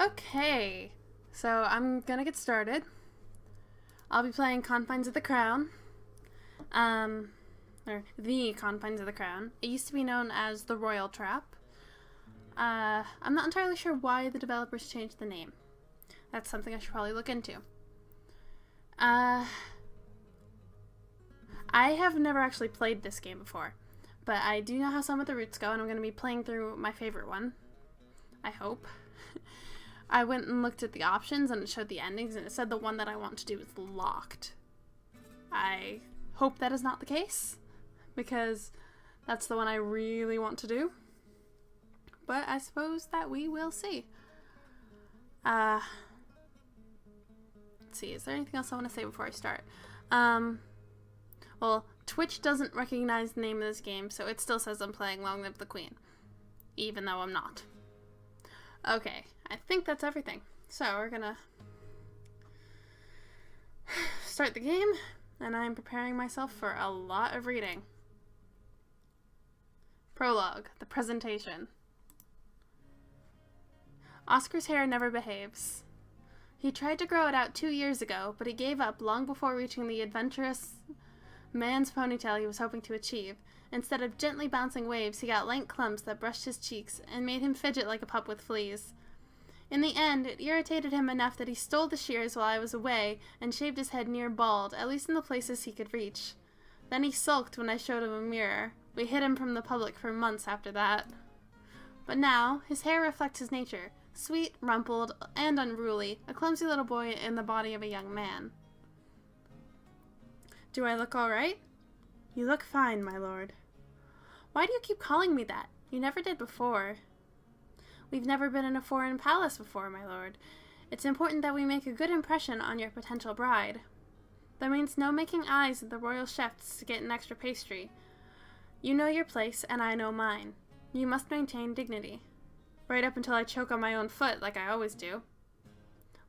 Okay, so I'm gonna get started. I'll be playing Confines of the Crown. Or the Confines of the Crown. It used to be known as the Royal Trap. I'm not entirely sure why the developers changed the name. That's something I should probably look into. I have never actually played this game before, but I do know how some of the routes go, and I'm going to be playing through my favorite one. I hope. I went and looked at the options, and it showed the endings, and it said the one that I want to do is locked. I hope that is not the case, because that's the one I really want to do. But I suppose that we will see. Let's see, is there anything else I want to say before I start? Well, Twitch doesn't recognize the name of this game, so it still says I'm playing Long Live the Queen, even though I'm not. Okay, I think that's everything. So we're gonna start the game, and I'm preparing myself for a lot of reading. Prologue, the presentation. Oscar's hair never behaves. He tried to grow it out 2 years ago, but he gave up long before reaching the adventurous man's ponytail he was hoping to achieve. Instead of gently bouncing waves, he got lank clumps that brushed his cheeks and made him fidget like a pup with fleas. In the end, it irritated him enough that he stole the shears while I was away and shaved his head near bald, at least in the places he could reach. Then he sulked when I showed him a mirror. We hid him from the public for months after that. But now, his hair reflects his nature. Sweet, rumpled, and unruly, a clumsy little boy in the body of a young man. Do I look all right? You look fine, my lord. Why do you keep calling me that? You never did before. We've never been in a foreign palace before, my lord. It's important that we make a good impression on your potential bride. That means no making eyes at the royal chefs to get an extra pastry. You know your place, and I know mine. You must maintain dignity. Right up until I choke on my own foot, like I always do.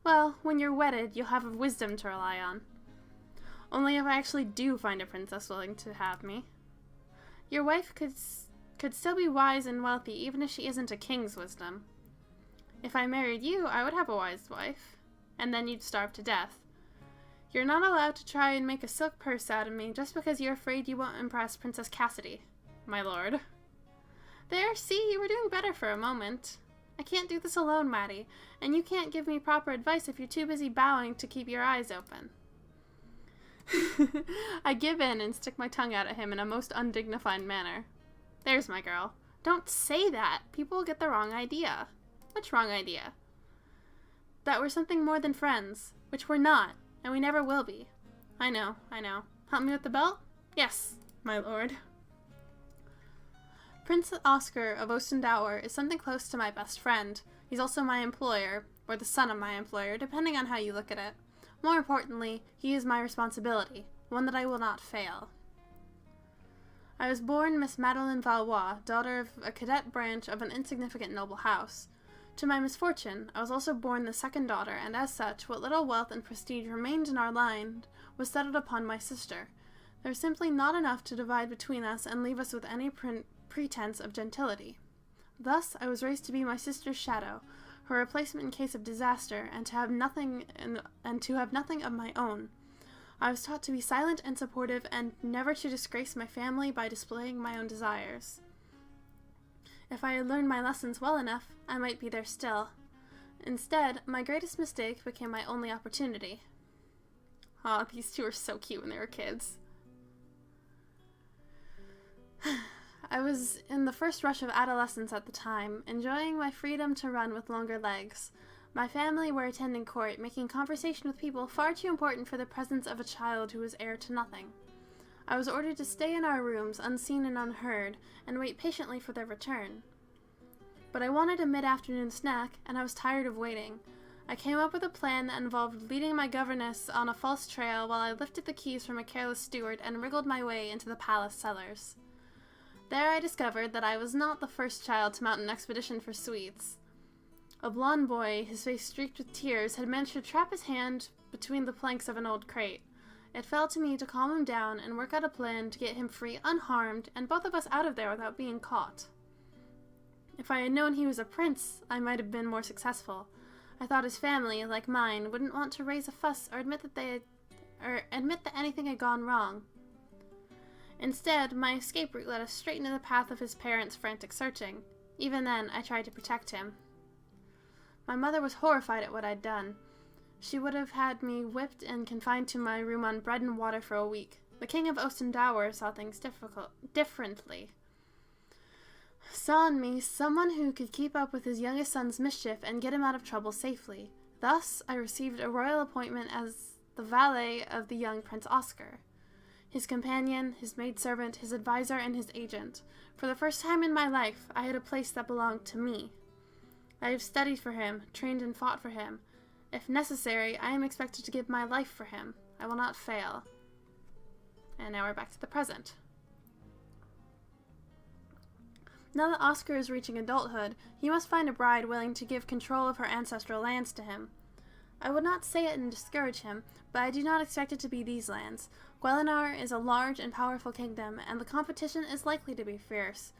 Well, when you're wedded, you'll have wisdom to rely on. Only if I actually do find a princess willing to have me. Your wife could still be wise and wealthy, even if she isn't a king's wisdom. If I married you, I would have a wise wife, and then you'd starve to death. You're not allowed to try and make a silk purse out of me just because you're afraid you won't impress Princess Cassidy, my lord. There, see, you were doing better for a moment. I can't do this alone, Maddie, and you can't give me proper advice if you're too busy bowing to keep your eyes open. I give in and stick my tongue out at him in a most undignified manner. There's my girl. Don't say that. People will get the wrong idea. Which wrong idea? That we're something more than friends, which we're not, and we never will be. I know. Help me with the belt? Yes, my lord. Prince Oscar of Ostendower is something close to my best friend. He's also my employer, or the son of my employer, depending on how you look at it. More importantly, he is my responsibility, one that I will not fail. I was born Miss Madeleine Valois, daughter of a cadet branch of an insignificant noble house. To my misfortune, I was also born the second daughter, and as such, what little wealth and prestige remained in our line was settled upon my sister. There was simply not enough to divide between us and leave us with any pretense of gentility. Thus, I was raised to be my sister's shadow, her replacement in case of disaster, and to have nothing of my own. I was taught to be silent and supportive, and never to disgrace my family by displaying my own desires. If I had learned my lessons well enough, I might be there still. Instead, my greatest mistake became my only opportunity. Aw, these two were so cute when they were kids. I was in the first rush of adolescence at the time, enjoying my freedom to run with longer legs. My family were attending court, making conversation with people far too important for the presence of a child who was heir to nothing. I was ordered to stay in our rooms, unseen and unheard, and wait patiently for their return. But I wanted a mid-afternoon snack, and I was tired of waiting. I came up with a plan that involved leading my governess on a false trail while I lifted the keys from a careless steward and wriggled my way into the palace cellars. There I discovered that I was not the first child to mount an expedition for sweets. A blond boy, his face streaked with tears, had managed to trap his hand between the planks of an old crate. It fell to me to calm him down and work out a plan to get him free unharmed and both of us out of there without being caught. If I had known he was a prince, I might have been more successful. I thought his family, like mine, wouldn't want to raise a fuss or admit that anything had gone wrong. Instead, my escape route led us straight into the path of his parents' frantic searching. Even then, I tried to protect him. My mother was horrified at what I'd done. She would have had me whipped and confined to my room on bread and water for a week. The king of Ostendower saw things differently. Saw in me someone who could keep up with his youngest son's mischief and get him out of trouble safely. Thus, I received a royal appointment as the valet of the young Prince Oscar. His companion, his maidservant, his advisor, and his agent. For the first time in my life, I had a place that belonged to me. I have studied for him, trained and fought for him. If necessary, I am expected to give my life for him. I will not fail. And now we're back to the present. Now that Oscar is reaching adulthood, he must find a bride willing to give control of her ancestral lands to him. I would not say it and discourage him, but I do not expect it to be these lands. Guelenar is a large and powerful kingdom, and the competition is likely to be fierce.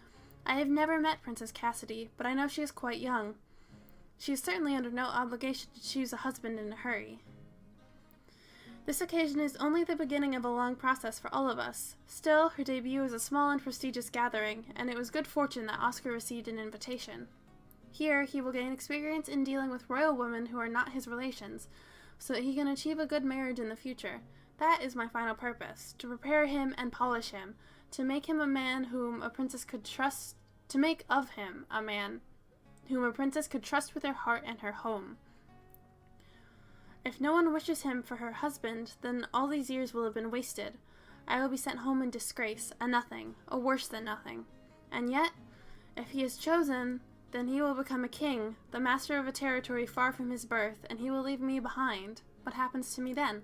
I have never met Princess Cassidy, but I know she is quite young. She is certainly under no obligation to choose a husband in a hurry. This occasion is only the beginning of a long process for all of us. Still, her debut is a small and prestigious gathering, and it was good fortune that Oscar received an invitation. Here, he will gain experience in dealing with royal women who are not his relations, so that he can achieve a good marriage in the future. That is my final purpose, to prepare him and polish him, to make him a man whom a princess could trust, to make of him a man whom a princess could trust with her heart and her home. If no one wishes him for her husband, then all these years will have been wasted. I will be sent home in disgrace, a nothing, a worse than nothing. And yet, if he is chosen, then he will become a king, the master of a territory far from his birth, and he will leave me behind. What happens to me then?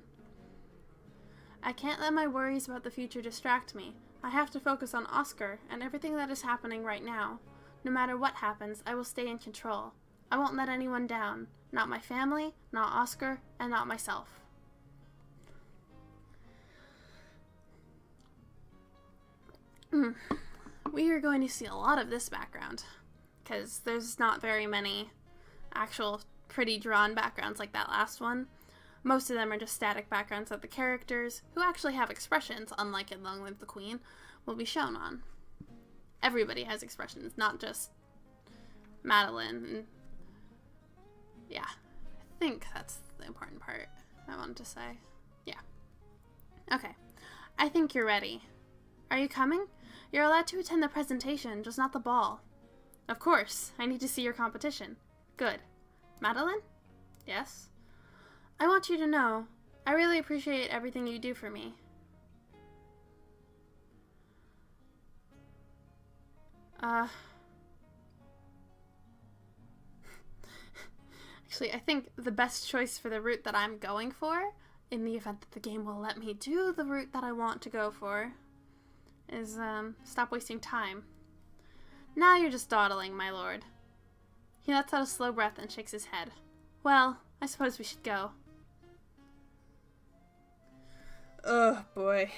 I can't let my worries about the future distract me. I have to focus on Oscar and everything that is happening right now. No matter what happens, I will stay in control. I won't let anyone down. Not my family, not Oscar, and not myself. We are going to see a lot of this background, because there's not very many actual pretty drawn backgrounds like that last one. Most of them are just static backgrounds that the characters, who actually have expressions, unlike in Long Live the Queen, will be shown on. Everybody has expressions, not just Madeline. And yeah, I think that's the important part I wanted to say. Yeah. Okay. I think you're ready. Are you coming? You're allowed to attend the presentation, just not the ball. Of course. I need to see your competition. Good. Madeline? Yes? I want you to know, I really appreciate everything you do for me. Actually, I think the best choice for the route that I'm going for, in the event that the game will let me do the route that I want to go for, is, stop wasting time. Now you're just dawdling, my lord. He lets out a slow breath and shakes his head. Well, I suppose we should go. Oh, boy.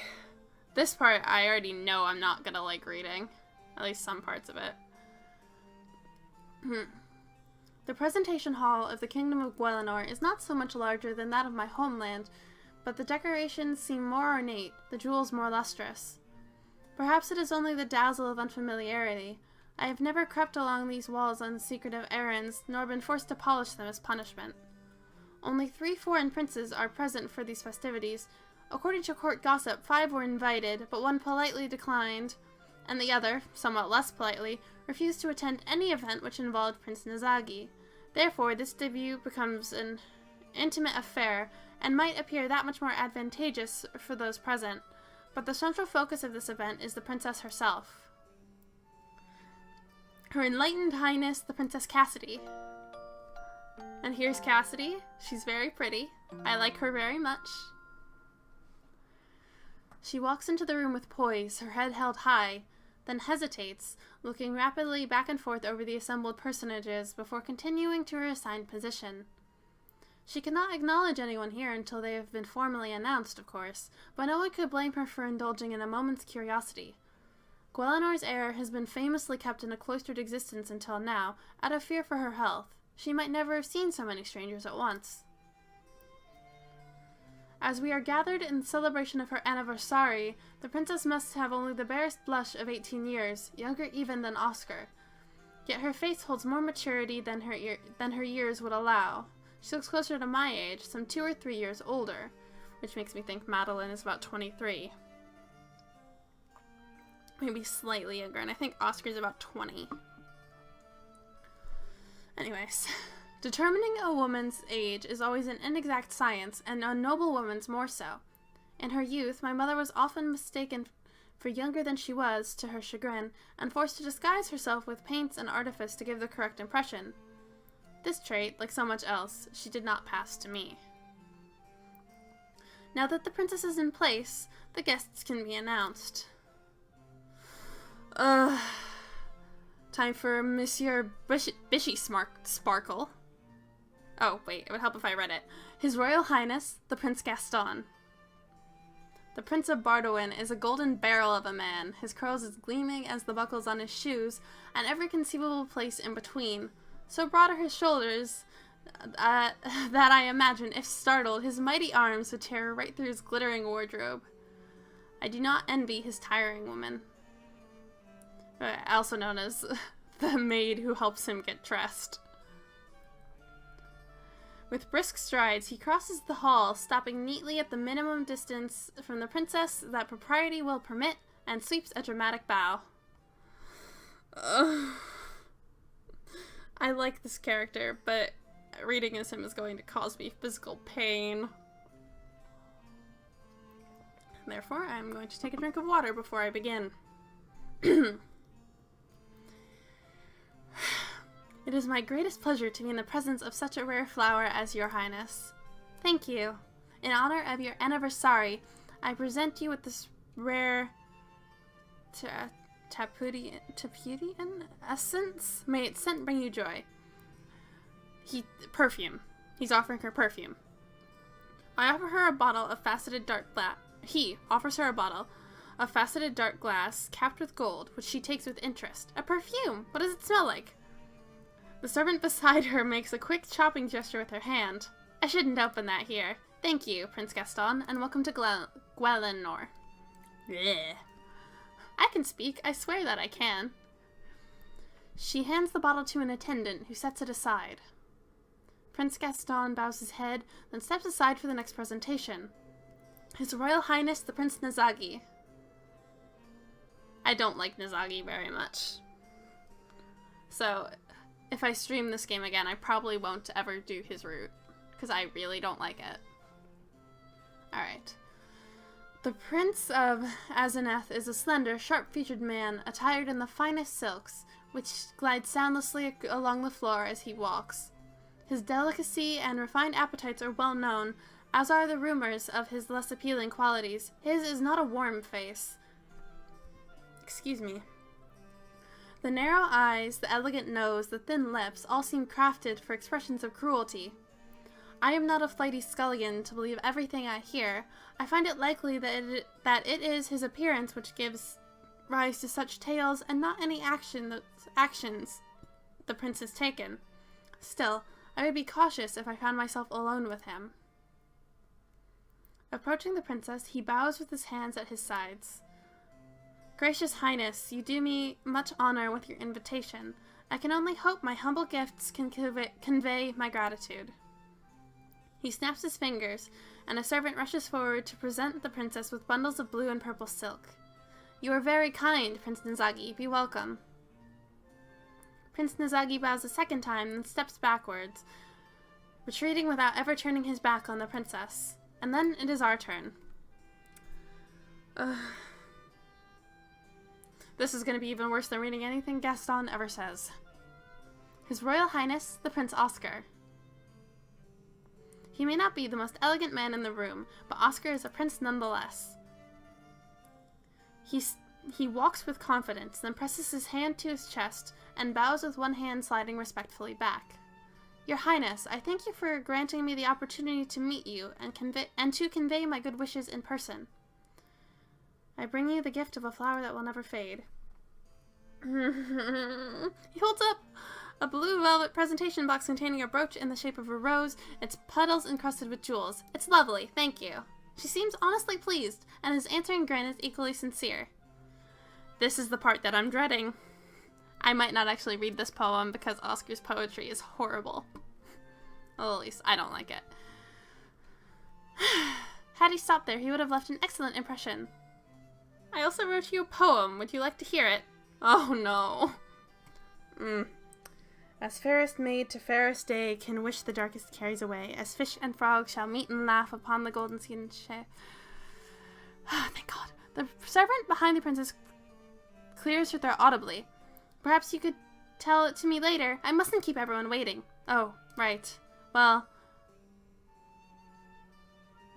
This part, I already know I'm not gonna like reading. At least some parts of it. The presentation hall of the Kingdom of Guelenar is not so much larger than that of my homeland, but the decorations seem more ornate, the jewels more lustrous. Perhaps it is only the dazzle of unfamiliarity. I have never crept along these walls on secretive errands, nor been forced to polish them as punishment. Only 3 foreign princes are present for these festivities. According to court gossip, 5 were invited, but 1 politely declined, and the other, somewhat less politely, refused to attend any event which involved Prince Nizagi. Therefore, this debut becomes an intimate affair, and might appear that much more advantageous for those present. But the central focus of this event is the princess herself. Her Enlightened Highness, the Princess Cassidy. And here's Cassidy. She's very pretty. I like her very much. She walks into the room with poise, her head held high, then hesitates, looking rapidly back and forth over the assembled personages before continuing to her assigned position. She cannot acknowledge anyone here until they have been formally announced, of course, but no one could blame her for indulging in a moment's curiosity. Guelenar's heir has been famously kept in a cloistered existence until now, out of fear for her health. She might never have seen so many strangers at once. As we are gathered in celebration of her anniversary, the princess must have only the barest blush of 18 years, younger even than Oscar. Yet her face holds more maturity than her years would allow. She looks closer to my age, some 2 or 3 years older, which makes me think Madeline is about 23. Maybe slightly younger, and I think Oscar's about 20. Anyways, determining a woman's age is always an inexact science, and a noble woman's more so. In her youth, my mother was often mistaken for younger than she was, to her chagrin, and forced to disguise herself with paints and artifice to give the correct impression. This trait, like so much else, she did not pass to me. Now that the princess is in place, the guests can be announced. Time for Monsieur Bishy Sparkle. Oh, wait, it would help if I read it. His Royal Highness, the Prince Gaston. The Prince of Bardowin is a golden barrel of a man. His curls as gleaming as the buckles on his shoes, and every conceivable place in between. So broad are his shoulders that I imagine, if startled, his mighty arms would tear right through his glittering wardrobe. I do not envy his tiring woman, also known as the maid who helps him get dressed. With brisk strides, he crosses the hall, stopping neatly at the minimum distance from the princess that propriety will permit, and sweeps a dramatic bow. I like this character, but reading as him is going to cause me physical pain. Therefore, I'm going to take a drink of water before I begin. It is my greatest pleasure to be in the presence of such a rare flower as your highness. Thank you. In honor of your anniversary, I present you with this rare Tapudian essence. May its scent bring you joy. Perfume. He's offering her perfume. I offer her a bottle of faceted dark glass. He offers her a bottle of faceted dark glass capped with gold, which she takes with interest. A perfume! What does it smell like? The servant beside her makes a quick chopping gesture with her hand. I shouldn't open that here. Thank you, Prince Gaston, and welcome to Gwelinor. Blech. I can speak. I swear that I can. She hands the bottle to an attendant, who sets it aside. Prince Gaston bows his head, then steps aside for the next presentation. His Royal Highness, the Prince Nazagi. I don't like Nazagi very much. So, if I stream this game again, I probably won't ever do his route, because I really don't like it. Alright. The Prince of Azeneth is a slender, sharp-featured man, attired in the finest silks, which glide soundlessly along the floor as he walks. His delicacy and refined appetites are well known, as are the rumors of his less appealing qualities. His is not a warm face. Excuse me. The narrow eyes, the elegant nose, the thin lips, all seem crafted for expressions of cruelty. I am not a flighty scullion to believe everything I hear. I find it likely that it is his appearance which gives rise to such tales, and not any actions the prince has taken. Still, I would be cautious if I found myself alone with him. Approaching the princess, he bows with his hands at his sides. Gracious Highness, you do me much honor with your invitation. I can only hope my humble gifts can convey my gratitude. He snaps his fingers, and a servant rushes forward to present the princess with bundles of blue and purple silk. You are very kind, Prince Nazagi. Be welcome. Prince Nazagi bows a second time and steps backwards, retreating without ever turning his back on the princess. And then it is our turn. This is going to be even worse than reading anything Gaston ever says. His Royal Highness, the Prince Oscar. He may not be the most elegant man in the room, but Oscar is a prince nonetheless. He walks with confidence, then presses his hand to his chest, and bows with one hand sliding respectfully back. Your Highness, I thank you for granting me the opportunity to meet you and to convey my good wishes in person. I bring you the gift of a flower that will never fade. He holds up A blue velvet presentation box containing a brooch in the shape of a rose, its petals encrusted with jewels. It's lovely, thank you. She seems honestly pleased, and his answering grin is equally sincere. This is the part that I'm dreading. I might not actually read this poem because Oscar's poetry is horrible. Well, at least I don't like it. Had he stopped there, he would have left an excellent impression. I also wrote you a poem. Would you like to hear it? Oh, no. As fairest maid to fairest day can wish the darkest carries away, as fish and frog shall meet and laugh upon the golden sea and Thank God. The servant behind the princess clears her throat audibly. Perhaps you could tell it to me later. I mustn't keep everyone waiting. Oh, right. Well,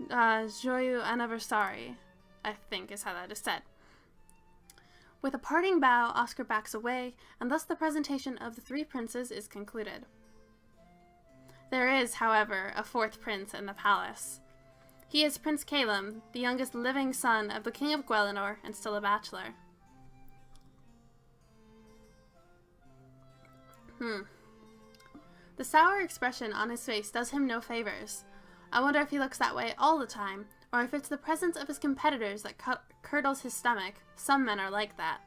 joyeux anniversaire, I think is how that is said. With a parting bow, Oscar backs away, and thus the presentation of the three princes is concluded. There is, however, a fourth prince in the palace. He is Prince Calum, the youngest living son of the King of Guelinor, and still a bachelor. The sour expression on his face does him no favors. I wonder if he looks that way all the time, or if it's the presence of his competitors that curdles his stomach. Some men are like that.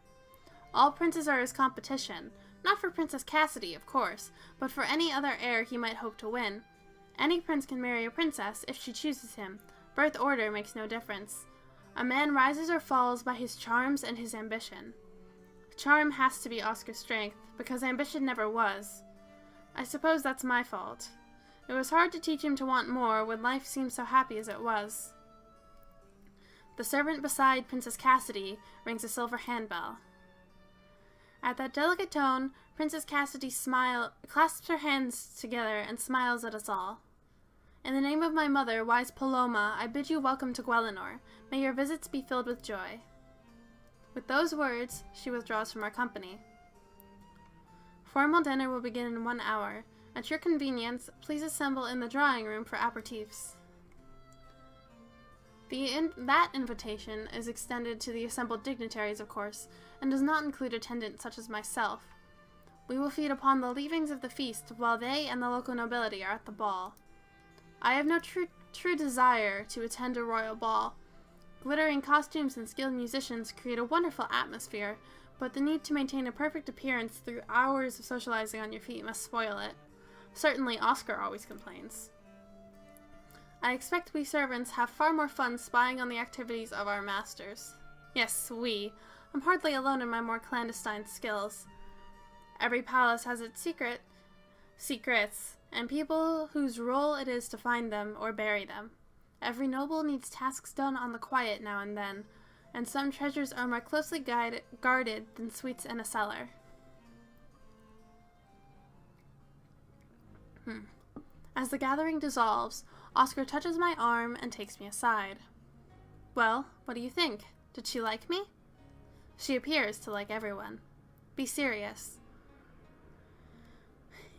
All princes are his competition, not for Princess Cassidy, of course, but for any other heir he might hope to win. Any prince can marry a princess if she chooses him. Birth order makes no difference. A man rises or falls by his charms and his ambition. Charm has to be Oscar's strength, because ambition never was. I suppose that's my fault. It was hard to teach him to want more when life seemed so happy as it was. The servant beside Princess Cassidy rings a silver handbell. At that delicate tone, Princess Cassidy clasps her hands together and smiles at us all. In the name of my mother, wise Paloma, I bid you welcome to Guelinor. May your visits be filled with joy. With those words, she withdraws from our company. Formal dinner will begin in 1 hour. At your convenience, please assemble in the drawing room for aperitifs. That invitation is extended to the assembled dignitaries, of course, and does not include attendants such as myself. We will feed upon the leavings of the feast while they and the local nobility are at the ball. I have no true desire to attend a royal ball. Glittering costumes and skilled musicians create a wonderful atmosphere, but the need to maintain a perfect appearance through hours of socializing on your feet must spoil it. Certainly, Oscar always complains. I expect we servants have far more fun spying on the activities of our masters. Yes, we. I'm hardly alone in my more clandestine skills. Every palace has its secrets, and people whose role it is to find them or bury them. Every noble needs tasks done on the quiet now and then, and some treasures are more closely guarded than sweets in a cellar. As the gathering dissolves, Oscar touches my arm and takes me aside. Well, what do you think? Did she like me? She appears to like everyone. Be serious.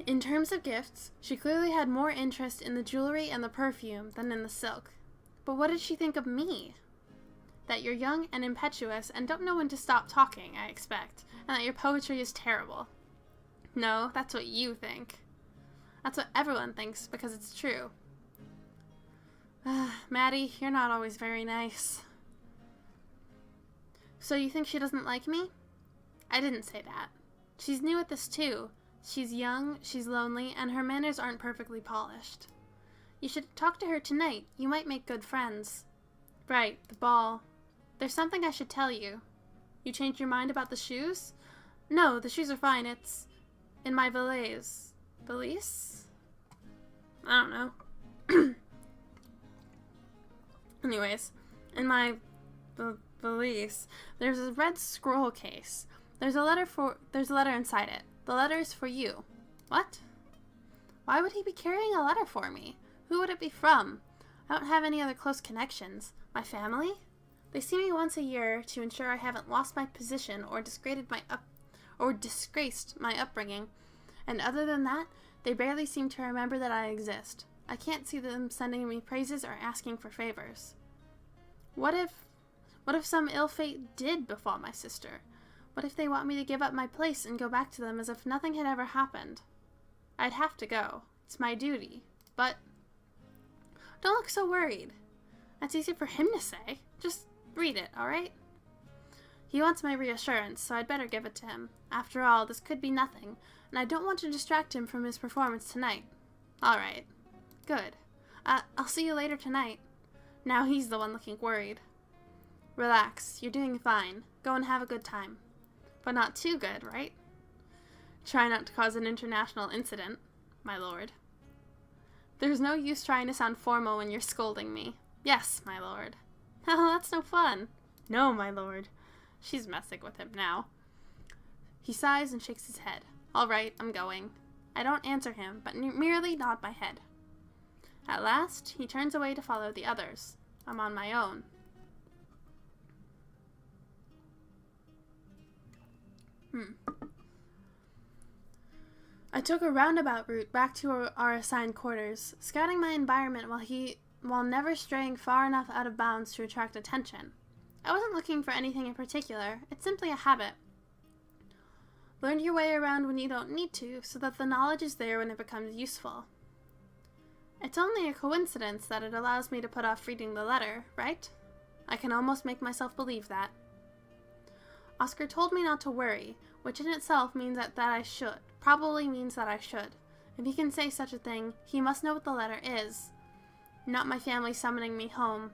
In terms of gifts, she clearly had more interest in the jewelry and the perfume than in the silk. But what did she think of me? That you're young and impetuous and don't know when to stop talking, I expect, and that your poetry is terrible. No, that's what you think. That's what everyone thinks because it's true. Maddie, you're not always very nice. So you think she doesn't like me? I didn't say that. She's new at this too. She's young, she's lonely, and her manners aren't perfectly polished. You should talk to her tonight. You might make good friends. Right, the ball. There's something I should tell you. You changed your mind about the shoes? No, the shoes are fine. It's in my valise. Valise? I don't know. Anyways, in my valise, there's a red scroll case. There's a letter inside it. The letter is for you. What? Why would he be carrying a letter for me? Who would it be from? I don't have any other close connections. My family? They see me once a year to ensure I haven't lost my position or disgraced my upbringing, and other than that, they barely seem to remember that I exist. I can't see them sending me praises or asking for favors. What if some ill fate did befall my sister? What if they want me to give up my place and go back to them as if nothing had ever happened? I'd have to go. It's my duty. But don't look so worried. That's easy for him to say. Just read it, alright? He wants my reassurance, so I'd better give it to him. After all, this could be nothing, and I don't want to distract him from his performance tonight. Alright. Good. I'll see you later tonight. Now he's the one looking worried. Relax. You're doing fine. Go and have a good time. But not too good, right? Try not to cause an international incident, my lord. There's no use trying to sound formal when you're scolding me. Yes, my lord. Oh, that's no fun. No, my lord. She's messing with him now. He sighs and shakes his head. All right, I'm going. I don't answer him, but merely nod my head. At last, he turns away to follow the others. I'm on my own. I took a roundabout route back to our assigned quarters, scouting my environment while never straying far enough out of bounds to attract attention. I wasn't looking for anything in particular. It's simply a habit. Learn your way around when you don't need to, so that the knowledge is there when it becomes useful. It's only a coincidence that it allows me to put off reading the letter, right? I can almost make myself believe that. Oscar told me not to worry, which in itself means that I should. Probably means that I should. If he can say such a thing, he must know what the letter is. Not my family summoning me home.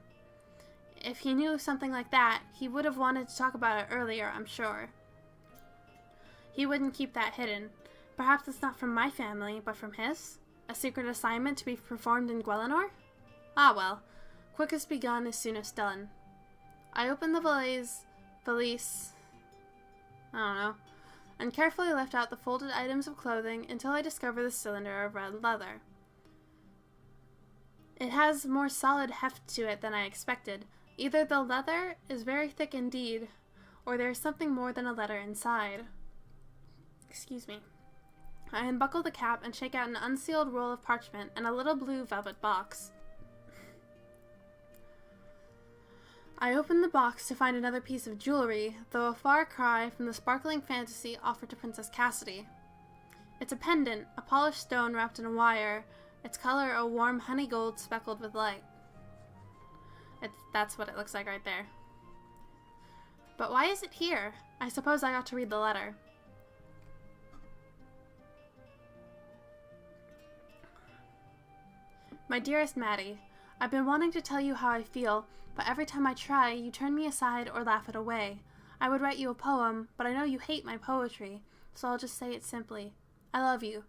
If he knew something like that, he would have wanted to talk about it earlier, I'm sure. He wouldn't keep that hidden. Perhaps it's not from my family, but from his? A secret assignment to be performed in Guelinor? Ah well, quickest begun is soonest done. I opened the valise, and carefully left out the folded items of clothing until I discovered the cylinder of red leather. It has more solid heft to it than I expected. Either the leather is very thick indeed, or there is something more than a letter inside. Excuse me. I unbuckle the cap and shake out an unsealed roll of parchment and a little blue velvet box. I open the box to find another piece of jewelry, though a far cry from the sparkling fantasy offered to Princess Cassidy. It's a pendant, a polished stone wrapped in a wire, its color a warm honey gold speckled with light. That's what it looks like right there. But why is it here? I suppose I ought to read the letter. My dearest Maddie, I've been wanting to tell you how I feel, but every time I try, you turn me aside or laugh it away. I would write you a poem, but I know you hate my poetry, so I'll just say it simply. I love you.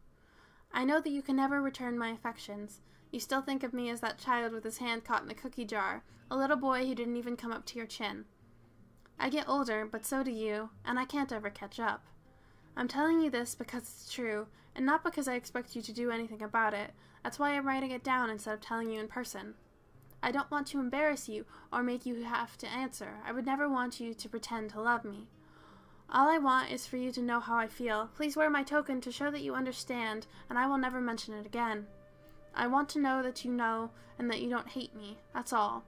I know that you can never return my affections. You still think of me as that child with his hand caught in the cookie jar, a little boy who didn't even come up to your chin. I get older, but so do you, and I can't ever catch up. I'm telling you this because it's true, and not because I expect you to do anything about it. That's why I'm writing it down instead of telling you in person. I don't want to embarrass you or make you have to answer. I would never want you to pretend to love me. All I want is for you to know how I feel. Please wear my token to show that you understand, and I will never mention it again. I want to know that you know and that you don't hate me. That's all.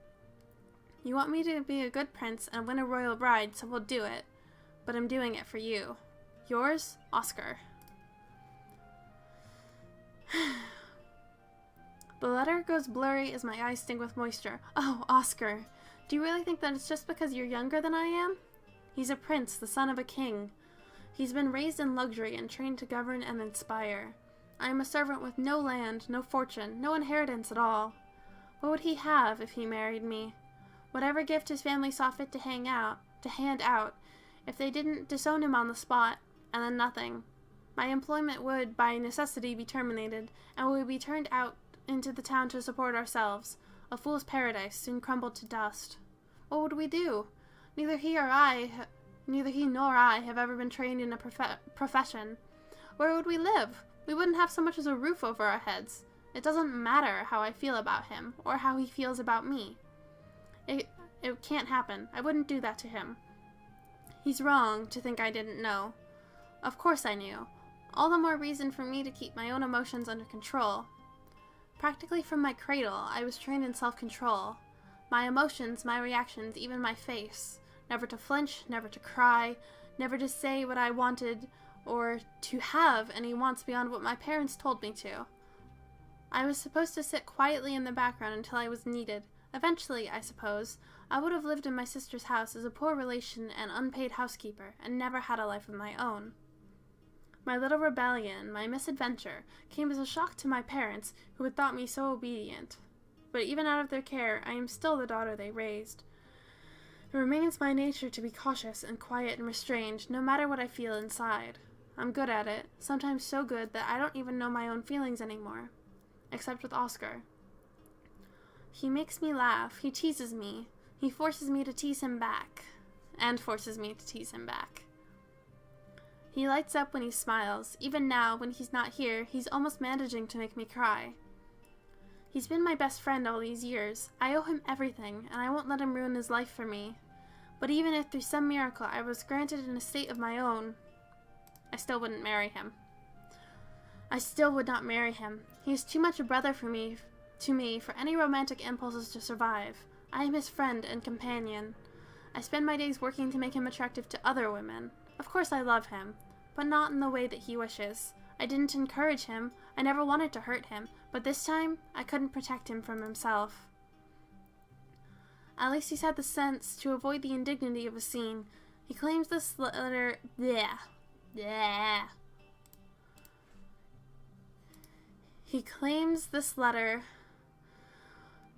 You want me to be a good prince and win a royal bride, so we'll do it. But I'm doing it for you. Yours, Oscar. The letter goes blurry as my eyes sting with moisture. Oh, Oscar, do you really think that it's just because you're younger than I am? He's a prince, the son of a king. He's been raised in luxury and trained to govern and inspire. I am a servant with no land, no fortune, no inheritance at all. What would he have if he married me? Whatever gift his family saw fit to hand out, if they didn't disown him on the spot, and then nothing. My employment would, by necessity, be terminated, and we would be turned out into the town to support ourselves. A fool's paradise, soon crumbled to dust. What would we do? Neither he nor I have ever been trained in a profession. Where would we live? We wouldn't have so much as a roof over our heads. It doesn't matter how I feel about him, or how he feels about me. It can't happen. I wouldn't do that to him. He's wrong to think I didn't know. Of course I knew. All the more reason for me to keep my own emotions under control. Practically from my cradle, I was trained in self-control. My emotions, my reactions, even my face. Never to flinch, never to cry, never to say what I wanted or to have any wants beyond what my parents told me to. I was supposed to sit quietly in the background until I was needed. Eventually, I suppose, I would have lived in my sister's house as a poor relation and unpaid housekeeper, and never had a life of my own. My little rebellion, my misadventure, came as a shock to my parents, who had thought me so obedient. But even out of their care, I am still the daughter they raised. It remains my nature to be cautious and quiet and restrained, no matter what I feel inside. I'm good at it, sometimes so good that I don't even know my own feelings anymore. Except with Oscar. He makes me laugh, he teases me, he forces me to tease him back, and forces me to tease him back. He lights up when he smiles. Even now, when he's not here, he's almost managing to make me cry. He's been my best friend all these years. I owe him everything, and I won't let him ruin his life for me. But even if through some miracle I was granted an estate of my own, I still wouldn't marry him. I still would not marry him. He is too much a brother to me for any romantic impulses to survive. I am his friend and companion. I spend my days working to make him attractive to other women. Of course I love him, but not in the way that he wishes. I didn't encourage him. I never wanted to hurt him, but this time I couldn't protect him from himself. At least he's had the sense to avoid the indignity of a scene. He claims this letter... He claims this letter...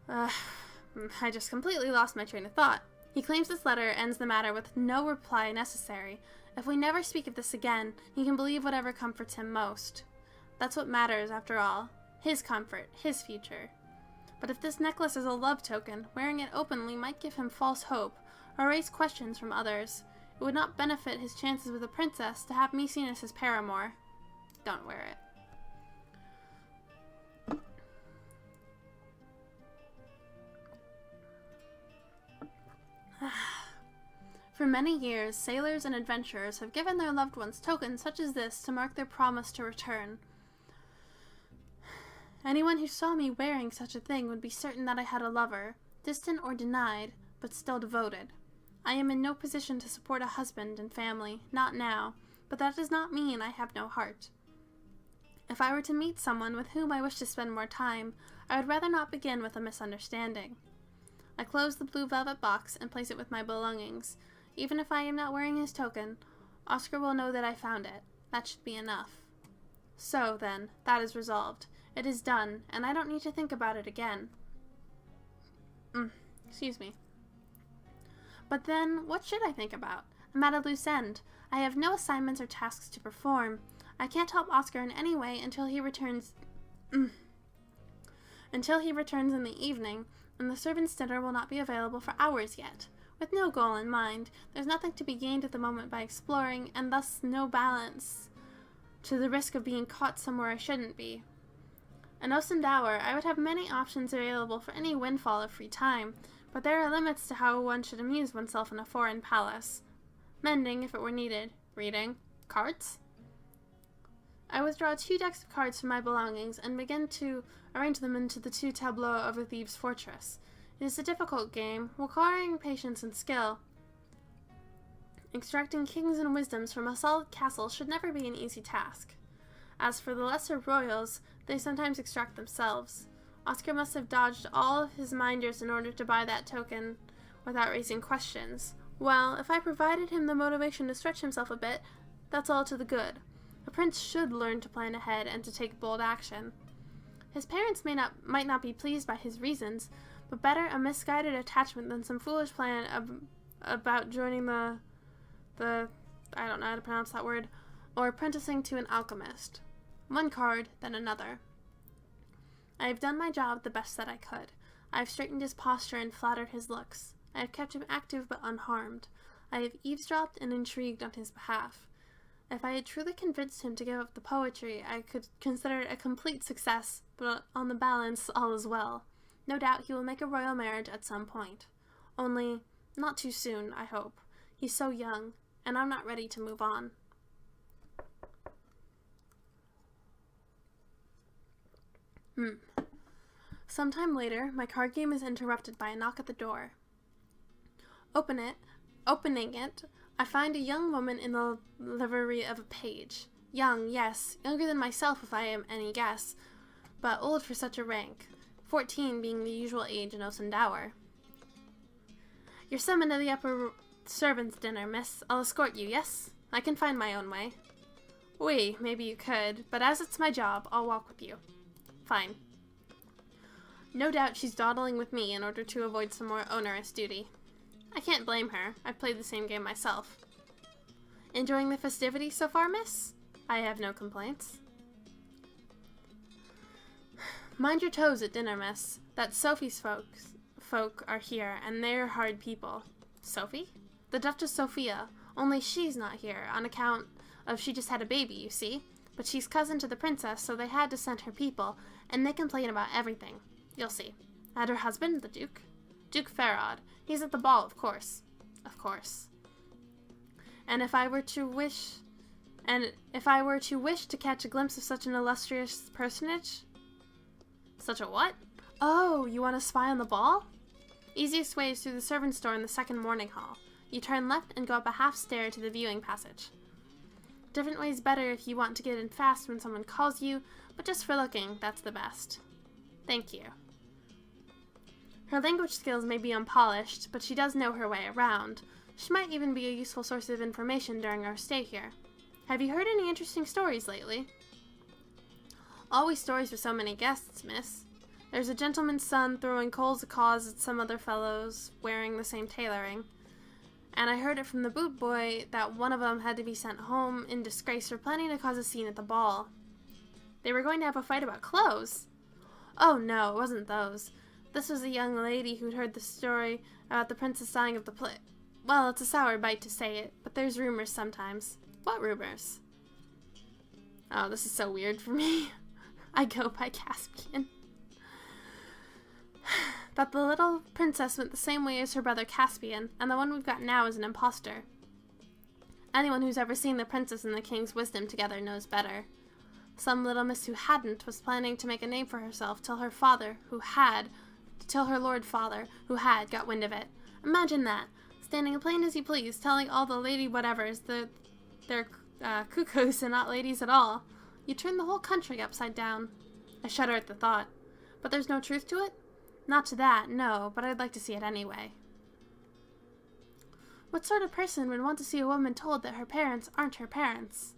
I just completely lost my train of thought. He claims this letter ends the matter with no reply necessary. If we never speak of this again, he can believe whatever comforts him most. That's what matters, after all. His comfort, his future. But if this necklace is a love token, wearing it openly might give him false hope, or raise questions from others. It would not benefit his chances with a princess to have me seen as his paramour. Don't wear it. For many years, sailors and adventurers have given their loved ones tokens such as this to mark their promise to return. Anyone who saw me wearing such a thing would be certain that I had a lover, distant or denied, but still devoted. I am in no position to support a husband and family, not now, but that does not mean I have no heart. If I were to meet someone with whom I wish to spend more time, I would rather not begin with a misunderstanding. I close the blue velvet box and place it with my belongings. Even if I am not wearing his token, Oscar will know that I found it. That should be enough. So, then, that is resolved. It is done, and I don't need to think about it again. Excuse me. But then, what should I think about? I'm at a loose end. I have no assignments or tasks to perform. I can't help Oscar in any way until he returns... until he returns in the evening, and the servants' dinner will not be available for hours yet. With no goal in mind, there's nothing to be gained at the moment by exploring, and thus no balance to the risk of being caught somewhere I shouldn't be. An awesome hour, I would have many options available for any windfall of free time, but there are limits to how one should amuse oneself in a foreign palace. Mending, if it were needed. Reading. Cards? I withdraw 2 decks of cards from my belongings and begin to arrange them into the 2 tableaux of a thieves' fortress. It is a difficult game, requiring patience and skill. Extracting kings and wisdoms from a solid castle should never be an easy task. As for the lesser royals, they sometimes extract themselves. Oscar must have dodged all of his minders in order to buy that token without raising questions. Well, if I provided him the motivation to stretch himself a bit, that's all to the good. A prince should learn to plan ahead and to take bold action. His parents might not be pleased by his reasons, but better a misguided attachment than some foolish plan about joining the I don't know how to pronounce that word, or apprenticing to an alchemist. One card, then another. I have done my job the best that I could. I have straightened his posture and flattered his looks. I have kept him active but unharmed. I have eavesdropped and intrigued on his behalf. If I had truly convinced him to give up the poetry, I could consider it a complete success, but on the balance, all is well. No doubt he will make a royal marriage at some point. Only, not too soon, I hope. He's so young, and I'm not ready to move on. Sometime later, my card game is interrupted by a knock at the door. Opening it, I find a young woman in the livery of a page. Young, yes, younger than myself if I am any guess, but old for such a rank, 14 being the usual age in Osendower. You're summoned to the upper servants' dinner, miss. I'll escort you, yes? I can find my own way. Oui, maybe you could, but as it's my job, I'll walk with you. Fine. No doubt she's dawdling with me in order to avoid some more onerous duty. I can't blame her. I've played the same game myself. Enjoying the festivities so far, miss? I have no complaints. Mind your toes at dinner, miss. That Sophie's folk are here, and they're hard people. Sophie? The Duchess Sophia, only she's not here, on account of she just had a baby, you see. But she's cousin to the princess, so they had to send her people, and they complain about everything. You'll see. And her husband, the Duke? Duke Ferrod. He's at the ball, of course. Of course. And if I were to wish to catch a glimpse of such an illustrious personage... Such a what? Oh, you want to spy on the ball? Easiest way is through the servants' door in the second morning hall. You turn left and go up a half stair to the viewing passage. Different way's better if you want to get in fast when someone calls you, but just for looking, that's the best. Thank you. Her language skills may be unpolished, but she does know her way around. She might even be a useful source of information during our stay here. Have you heard any interesting stories lately? Always stories for so many guests, miss. There's a gentleman's son throwing coals of cause at some other fellows wearing the same tailoring. And I heard it from the boot boy that one of them had to be sent home in disgrace for planning to cause a scene at the ball. They were going to have a fight about clothes. Oh no, it wasn't those. This was a young lady who'd heard the story about the princess dying of the plague. Well, it's a sour bite to say it, but there's rumors sometimes. What rumors? Oh, this is so weird for me. I go by Caspian. That the little princess went the same way as her brother Caspian, and the one we've got now is an impostor. Anyone who's ever seen the princess and the king's wisdom together knows better. Some little miss who hadn't was planning to make a name for herself till her lord father, who had, got wind of it. Imagine that, standing plain as you please, telling all the lady whatevers they're cuckoos and not ladies at all. You turn the whole country upside down. I shudder at the thought. But there's no truth to it? Not to that, no, but I'd like to see it anyway. What sort of person would want to see a woman told that her parents aren't her parents?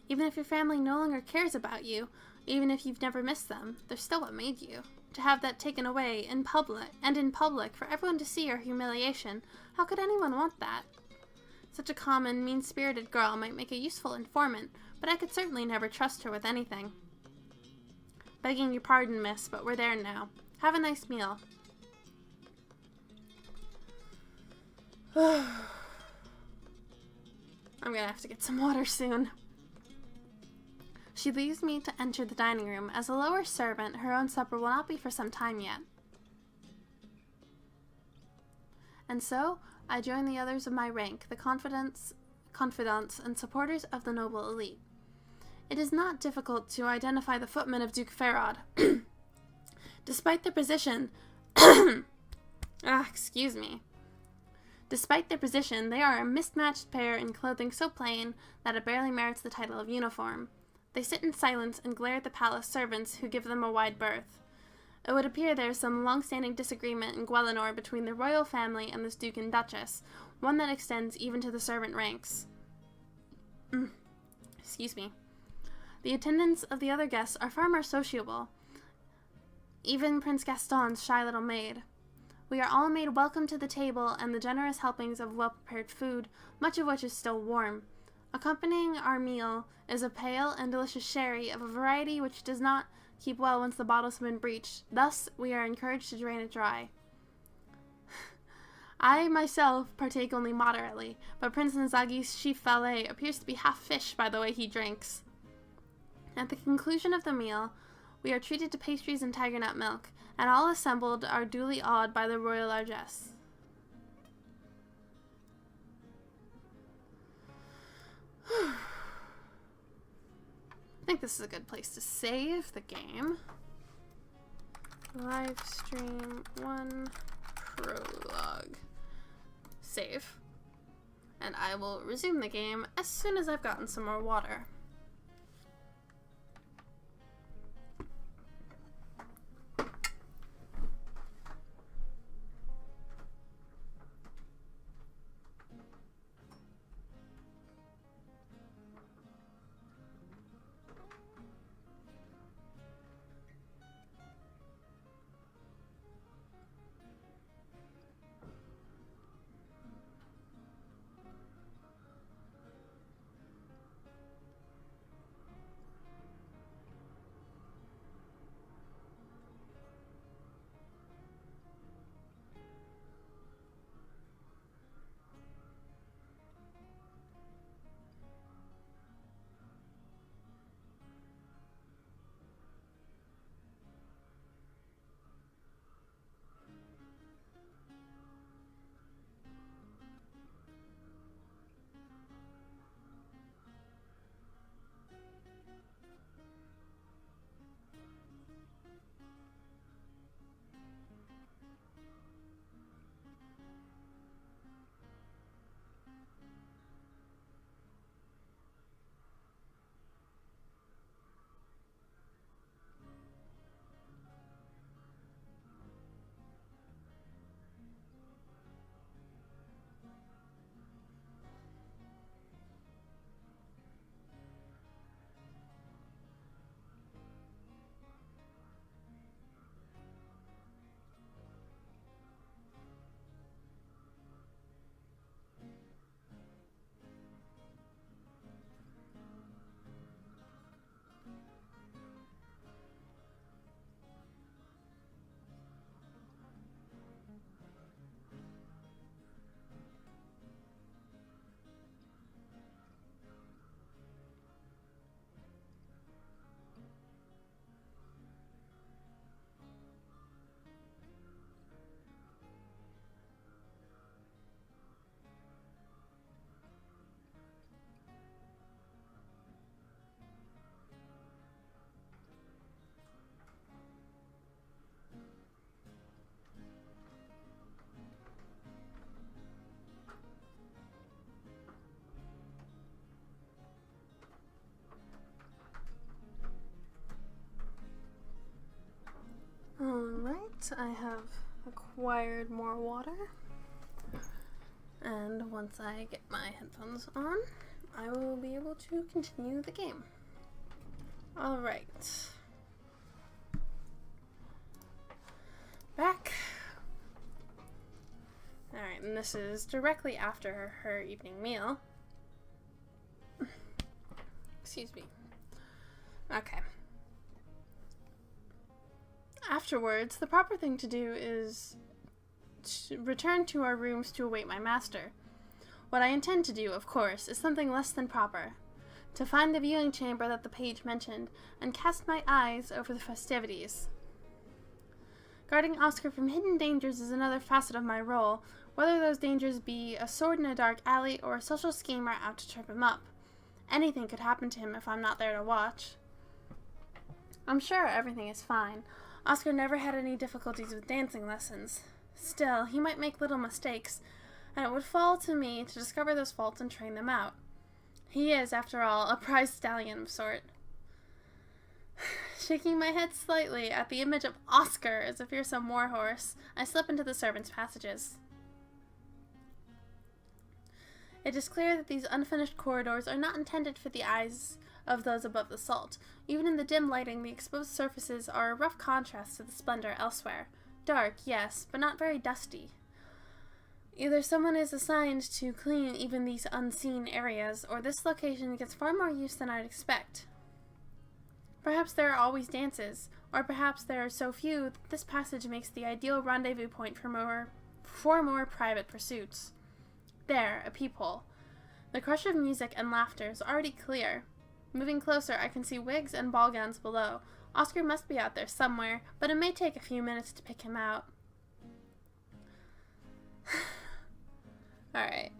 Even if your family no longer cares about you, even if you've never missed them, they're still what made you. To have that taken away in public for everyone to see your humiliation, how could anyone want that? Such a common, mean-spirited girl might make a useful informant, but I could certainly never trust her with anything. Begging your pardon, miss, but we're there now. Have a nice meal. I'm gonna have to get some water soon. She leaves me to enter the dining room. As a lower servant, her own supper will not be for some time yet. And so, I join the others of my rank, the confidants and supporters of the noble elite. It is not difficult to identify the footmen of Duke Ferrod. Despite their position, Despite their position, they are a mismatched pair in clothing so plain that it barely merits the title of uniform. They sit in silence and glare at the palace servants who give them a wide berth. It would appear there is some long-standing disagreement in Guelenor between the royal family and this Duke and Duchess, one that extends even to the servant ranks. Excuse me. The attendants of the other guests are far more sociable, even Prince Gaston's shy little maid. We are all made welcome to the table and the generous helpings of well-prepared food, much of which is still warm. Accompanying our meal is a pale and delicious sherry of a variety which does not keep well once the bottles have been breached. Thus, we are encouraged to drain it dry. I myself partake only moderately, but Prince Nzagi's chief valet appears to be half fish by the way he drinks. At the conclusion of the meal, we are treated to pastries and tiger nut milk, and all assembled are duly awed by the royal largesse. I think this is a good place to save the game. Live stream 1 prologue. Save. and I will resume the game as soon as I've gotten some more water. Alright, I have acquired more water, and once I get my headphones on, I will be able to continue the game. Alright. Back. Alright, and this is directly after her evening meal. Excuse me. Okay. Afterwards, the proper thing to do is to return to our rooms to await my master. What I intend to do, of course, is something less than proper. To find the viewing chamber that the page mentioned, and cast my eyes over the festivities. Guarding Oscar from hidden dangers is another facet of my role, whether those dangers be a sword in a dark alley or a social schemer out to trip him up. Anything could happen to him if I'm not there to watch. I'm sure everything is fine. Oscar never had any difficulties with dancing lessons. Still, he might make little mistakes, and it would fall to me to discover those faults and train them out. He is, after all, a prize stallion of sort. Shaking my head slightly at the image of Oscar as a fearsome warhorse, I slip into the servants' passages. It is clear that these unfinished corridors are not intended for the eyes of those above the salt. Even in the dim lighting, the exposed surfaces are a rough contrast to the splendor elsewhere. Dark, yes, but not very dusty. Either someone is assigned to clean even these unseen areas, or this location gets far more use than I'd expect. Perhaps there are always dances, or perhaps there are so few that this passage makes the ideal rendezvous point for more private pursuits. There, a peephole. The crush of music and laughter is already clear. Moving closer, I can see wigs and ball gowns below. Oscar must be out there somewhere, but it may take a few minutes to pick him out. Alright.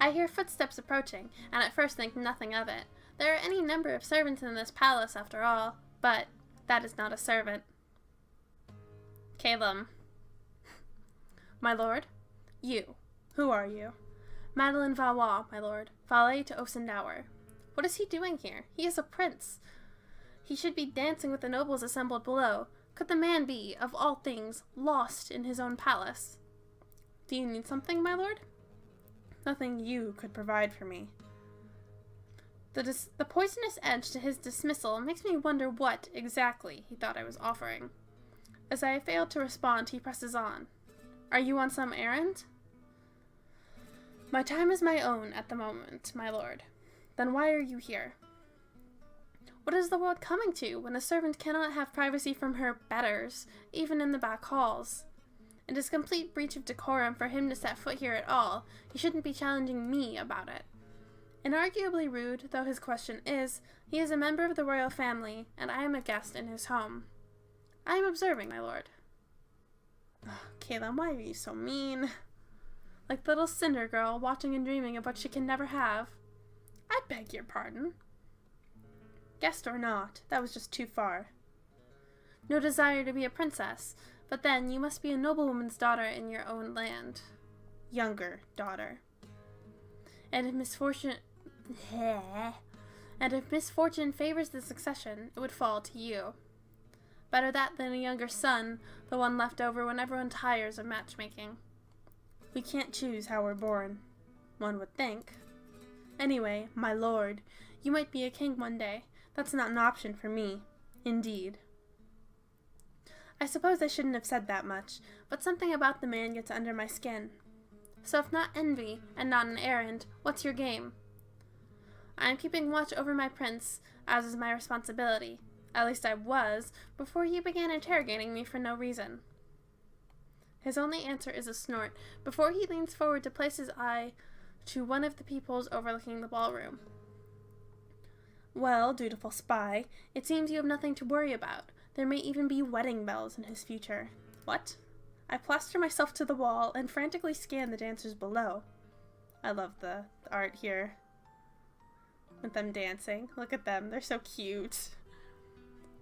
I hear footsteps approaching, and at first think nothing of it. There are any number of servants in this palace, after all, but that is not a servant. Calum. My lord? You. Who are you? Madeline Valois, my lord, valet to Osendower. What is he doing here? He is a prince. He should be dancing with the nobles assembled below. Could the man be, of all things, lost in his own palace? Do you need something, my lord? Nothing you could provide for me. The poisonous edge to his dismissal makes me wonder what, exactly, he thought I was offering. As I failed to respond, he presses on. Are you on some errand? My time is my own at the moment, my lord. Then why are you here? What is the world coming to when a servant cannot have privacy from her betters, even in the back halls? It is a complete breach of decorum for him to set foot here at all. He shouldn't be challenging me about it. Inarguably rude though his question is, he is a member of the royal family, and I am a guest in his home. I am observing, my lord. Oh, Caleb, why are you so mean? Like the little cinder girl watching and dreaming of what she can never have. I beg your pardon. Guest or not, that was just too far. No desire to be a princess, but then you must be a noblewoman's daughter in your own land. Younger daughter. And if misfortune favors the succession, it would fall to you. Better that than a younger son, the one left over when everyone tires of matchmaking. We can't choose how we're born, one would think. Anyway, my lord, you might be a king one day. That's not an option for me. Indeed. I suppose I shouldn't have said that much, but something about the man gets under my skin. So if not envy, and not an errand, what's your game? I am keeping watch over my prince, as is my responsibility. At least I was, before you began interrogating me for no reason. His only answer is a snort, before he leans forward to place his eye to one of the peepholes overlooking the ballroom. Well, dutiful spy, it seems you have nothing to worry about. There may even be wedding bells in his future. What? I plaster myself to the wall and frantically scan the dancers below. I love the art here. With them dancing. Look at them, they're so cute.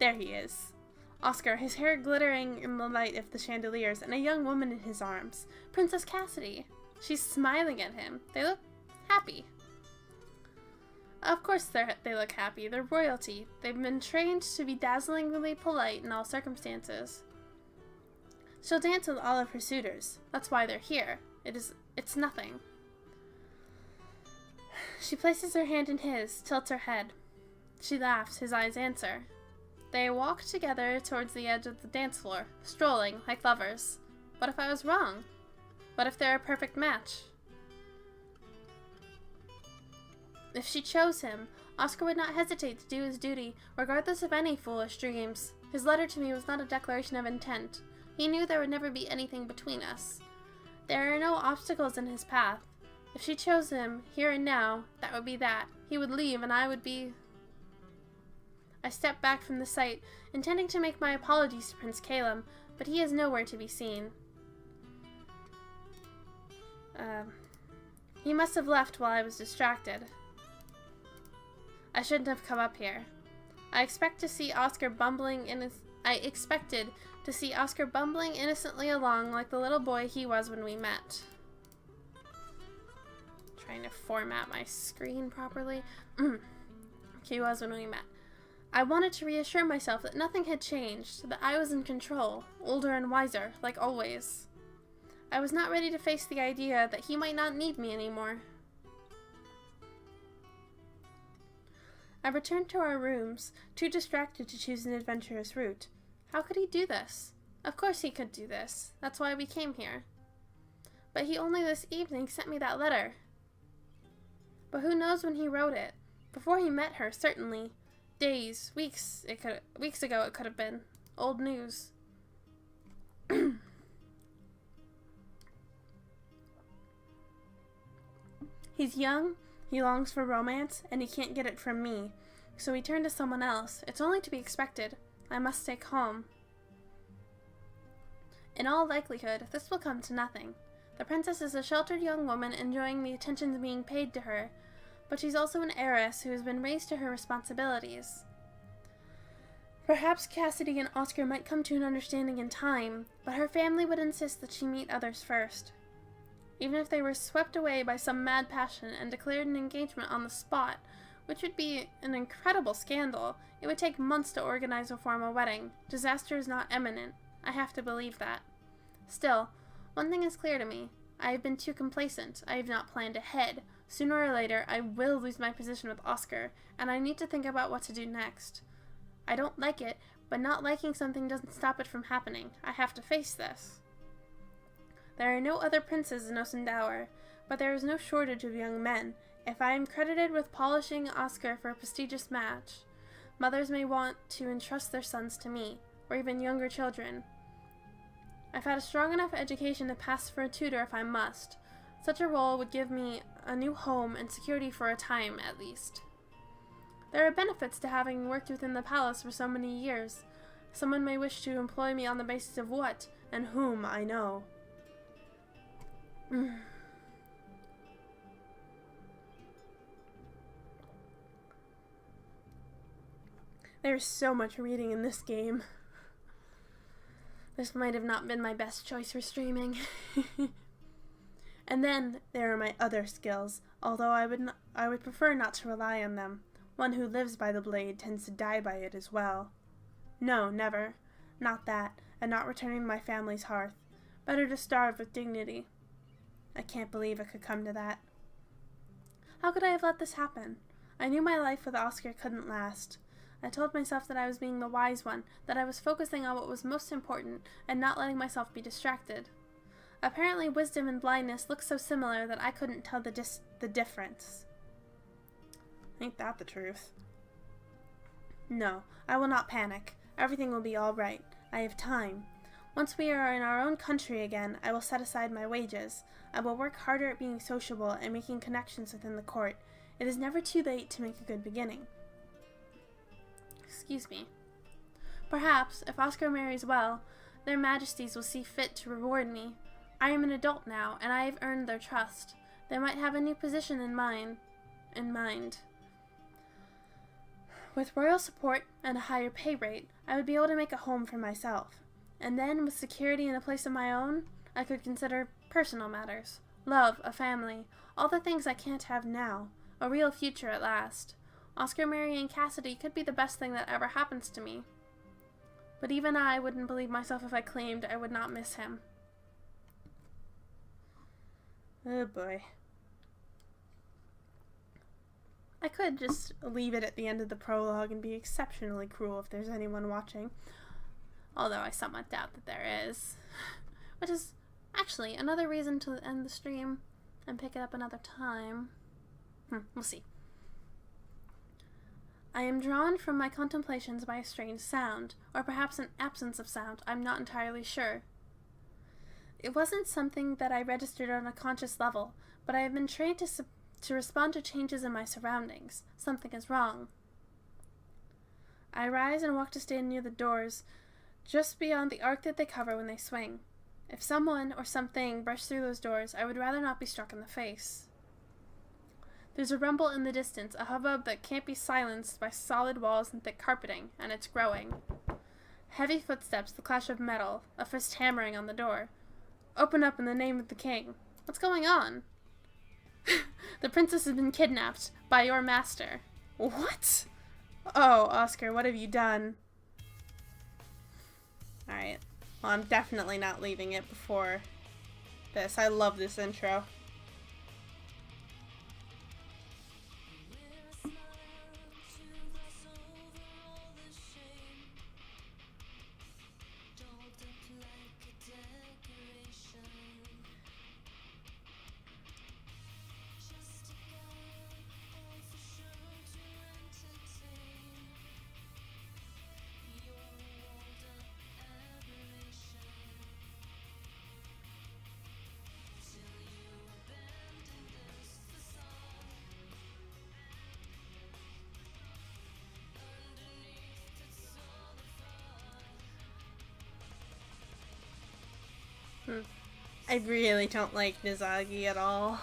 There he is. Oscar, his hair glittering in the light of the chandeliers, and a young woman in his arms. Princess Cassidy. She's smiling at him. They look happy. Of course they look happy. They're royalty. They've been trained to be dazzlingly polite in all circumstances. She'll dance with all of her suitors. That's why they're here. It's nothing. She places her hand in his, tilts her head. She laughs, his eyes answer. They walk together towards the edge of the dance floor, strolling like lovers. What if I was wrong? What if they're a perfect match? If she chose him, Oscar would not hesitate to do his duty, regardless of any foolish dreams. His letter to me was not a declaration of intent. He knew there would never be anything between us. There are no obstacles in his path. If she chose him, here and now, that would be that. He would leave, and I would be... I stepped back from the sight, intending to make my apologies to Prince Caleb, but he is nowhere to be seen. He must have left while I was distracted. I shouldn't have come up here. I expected to see Oscar bumbling innocently along like the little boy he was when we met. Trying to format my screen properly. He was when we met. I wanted to reassure myself that nothing had changed, that I was in control, older and wiser, like always. I was not ready to face the idea that he might not need me anymore. I returned to our rooms, too distracted to choose an adventurous route. How could he do this? Of course he could do this. That's why we came here. But he only this evening sent me that letter. But who knows when he wrote it? Before he met her, certainly. Days, weeks ago it could have been. Old news. He's young, he longs for romance, and he can't get it from me. So he turned to someone else. It's only to be expected. I must stay calm. In all likelihood, this will come to nothing. The princess is a sheltered young woman enjoying the attentions being paid to her, but she's also an heiress who has been raised to her responsibilities. Perhaps Cassidy and Oscar might come to an understanding in time, but her family would insist that she meet others first. even if they were swept away by some mad passion and declared an engagement on the spot, which would be an incredible scandal. It would take months to organize a formal wedding. Disaster is not imminent. I have to believe that. Still, one thing is clear to me. I have been too complacent. I have not planned ahead. Sooner or later, I will lose my position with Oscar, and I need to think about what to do next. I don't like it, but not liking something doesn't stop it from happening. I have to face this. There are no other princes in Osendower, but there is no shortage of young men. If I am credited with polishing Oscar for a prestigious match, mothers may want to entrust their sons to me, or even younger children. I've had a strong enough education to pass for a tutor if I must. Such a role would give me a new home and security for a time, at least. There are benefits to having worked within the palace for so many years. Someone may wish to employ me on the basis of what and whom I know. There's so much reading in this game. This might have not been my best choice for streaming. And then there are my other skills, although I would prefer not to rely on them. One who lives by the blade tends to die by it as well. No, never. Not that, and not returning to my family's hearth. Better to starve with dignity. I can't believe it could come to that. How could I have let this happen? I knew my life with Oscar couldn't last. I told myself that I was being the wise one, that I was focusing on what was most important, and not letting myself be distracted. Apparently wisdom and blindness look so similar that I couldn't tell the difference. Ain't that the truth? No, I will not panic. Everything will be all right. I have time. Once we are in our own country again, I will set aside my wages. I will work harder at being sociable and making connections within the court. It is never too late to make a good beginning. Excuse me. Perhaps, if Oscar marries well, their majesties will see fit to reward me. I am an adult now, and I have earned their trust. They might have a new position in mind. With royal support and a higher pay rate, I would be able to make a home for myself. And then, with security and a place of my own, I could consider personal matters. Love, a family, all the things I can't have now. A real future at last. Oscar marrying Cassidy could be the best thing that ever happens to me. But even I wouldn't believe myself if I claimed I would not miss him. Oh boy. I could just leave it at the end of the prologue and be exceptionally cruel if there's anyone watching. Although I somewhat doubt that there is. Which is actually another reason to end the stream and pick it up another time. We'll see. I am drawn from my contemplations by a strange sound, or perhaps an absence of sound, I'm not entirely sure. It wasn't something that I registered on a conscious level, but I have been trained to respond to changes in my surroundings. Something is wrong. I rise and walk to stand near the doors, just beyond the arc that they cover when they swing. If someone or something brushed through those doors, I would rather not be struck in the face. There's a rumble in the distance, a hubbub that can't be silenced by solid walls and thick carpeting, and it's growing. Heavy footsteps, the clash of metal, a fist hammering on the door. Open up in the name of the king. What's going on? The princess has been kidnapped by your master. What? Oh, Oscar, what have you done? Alright. Well, I'm definitely not leaving it before this. I love this intro. I really don't like Nizagi at all.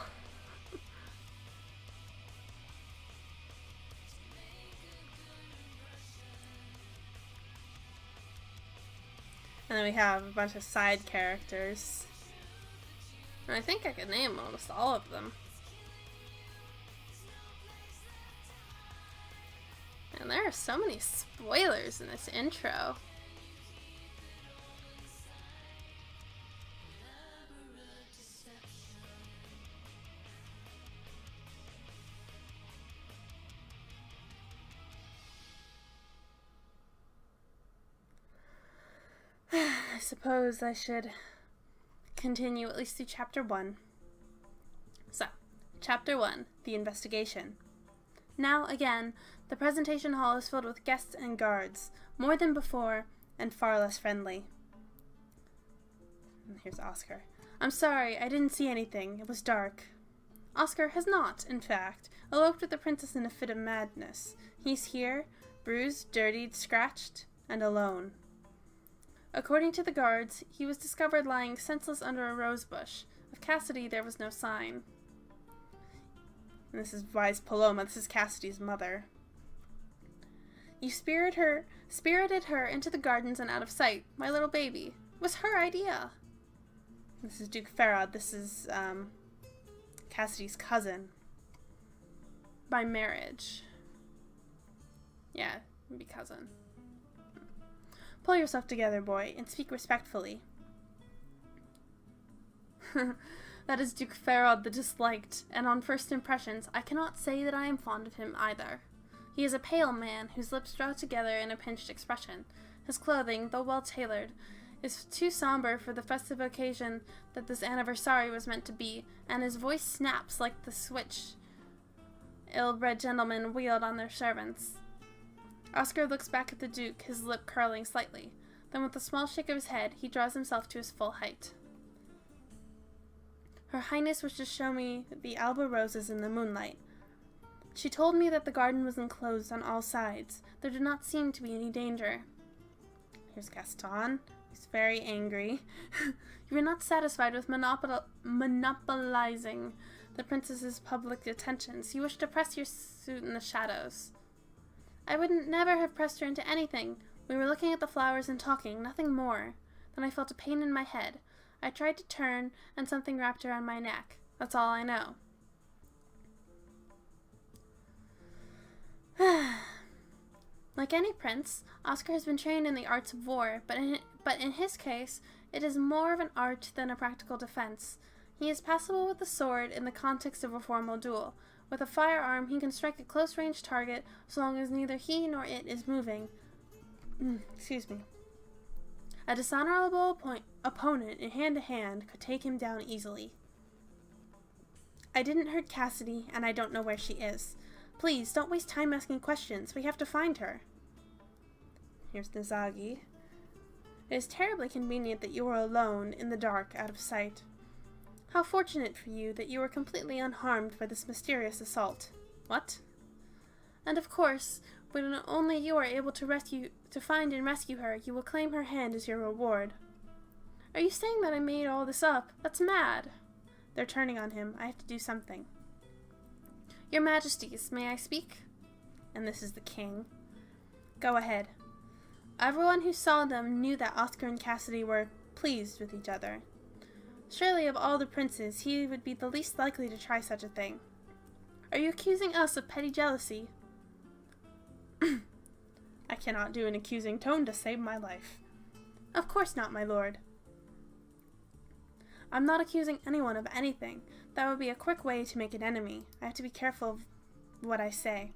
And then we have a bunch of side characters. And I think I could name almost all of them. And there are so many spoilers in this intro. I suppose I should continue at least through chapter 1. So, chapter 1, the investigation. Now, again, the presentation hall is filled with guests and guards, more than before, and far less friendly. And here's Oscar. I'm sorry, I didn't see anything. It was dark. Oscar has not, in fact, eloped with the princess in a fit of madness. He's here, bruised, dirtied, scratched, and alone. According to the guards, he was discovered lying senseless under a rose bush. Of Cassidy, there was no sign. And this is wise Paloma. This is Cassidy's mother. You spirited her into the gardens and out of sight. My little baby. It was her idea. This is Duke Farad. This is Cassidy's cousin. By marriage. Yeah, maybe cousin. Pull yourself together, boy, and speak respectfully. That is Duke Farad the Disliked, and on first impressions, I cannot say that I am fond of him either. He is a pale man, whose lips draw together in a pinched expression. His clothing, though well tailored, is too somber for the festive occasion that this anniversary was meant to be, and his voice snaps like the switch ill-bred gentlemen wield on their servants. Oscar looks back at the Duke, his lip curling slightly. Then with a small shake of his head, he draws himself to his full height. Her Highness wished to show me the alba roses in the moonlight. She told me that the garden was enclosed on all sides. There did not seem to be any danger. Here's Gaston. He's very angry. You were not satisfied with monopolizing the princess's public attentions. You wished to press your suit in the shadows. I would never have pressed her into anything. We were looking at the flowers and talking, nothing more. Then I felt a pain in my head. I tried to turn, and something wrapped around my neck. That's all I know. Like any prince, Oscar has been trained in the arts of war, but in his case, it is more of an art than a practical defense. He is passable with the sword in the context of a formal duel. With a firearm, he can strike a close-range target so long as neither he nor it is moving. Excuse me. A dishonorable opponent in hand-to-hand could take him down easily. I didn't hurt Cassidy, and I don't know where she is. Please, don't waste time asking questions. We have to find her. Here's Nizagi. It is terribly convenient that you are alone, in the dark, out of sight. How fortunate for you that you were completely unharmed by this mysterious assault. What? And of course, when only you are able to find and rescue her, you will claim her hand as your reward. Are you saying that I made all this up? That's mad. They're turning on him. I have to do something. Your Majesties, may I speak? And this is the king. Go ahead. Everyone who saw them knew that Oscar and Cassidy were pleased with each other. Surely of all the princes, he would be the least likely to try such a thing. Are you accusing us of petty jealousy? I cannot do an accusing tone to save my life. Of course not, my lord. I'm not accusing anyone of anything. That would be a quick way to make an enemy. I have to be careful of what I say.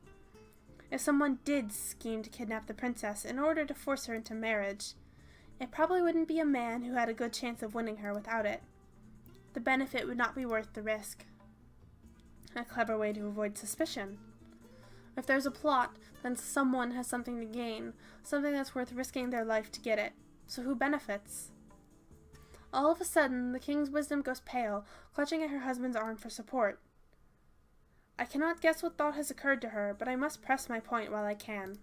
If someone did scheme to kidnap the princess in order to force her into marriage, it probably wouldn't be a man who had a good chance of winning her without it. The benefit would not be worth the risk. A clever way to avoid suspicion. If there's a plot, then someone has something to gain, something that's worth risking their life to get it. So who benefits? All of a sudden, the king's wisdom goes pale, clutching at her husband's arm for support. I cannot guess what thought has occurred to her, but I must press my point while I can.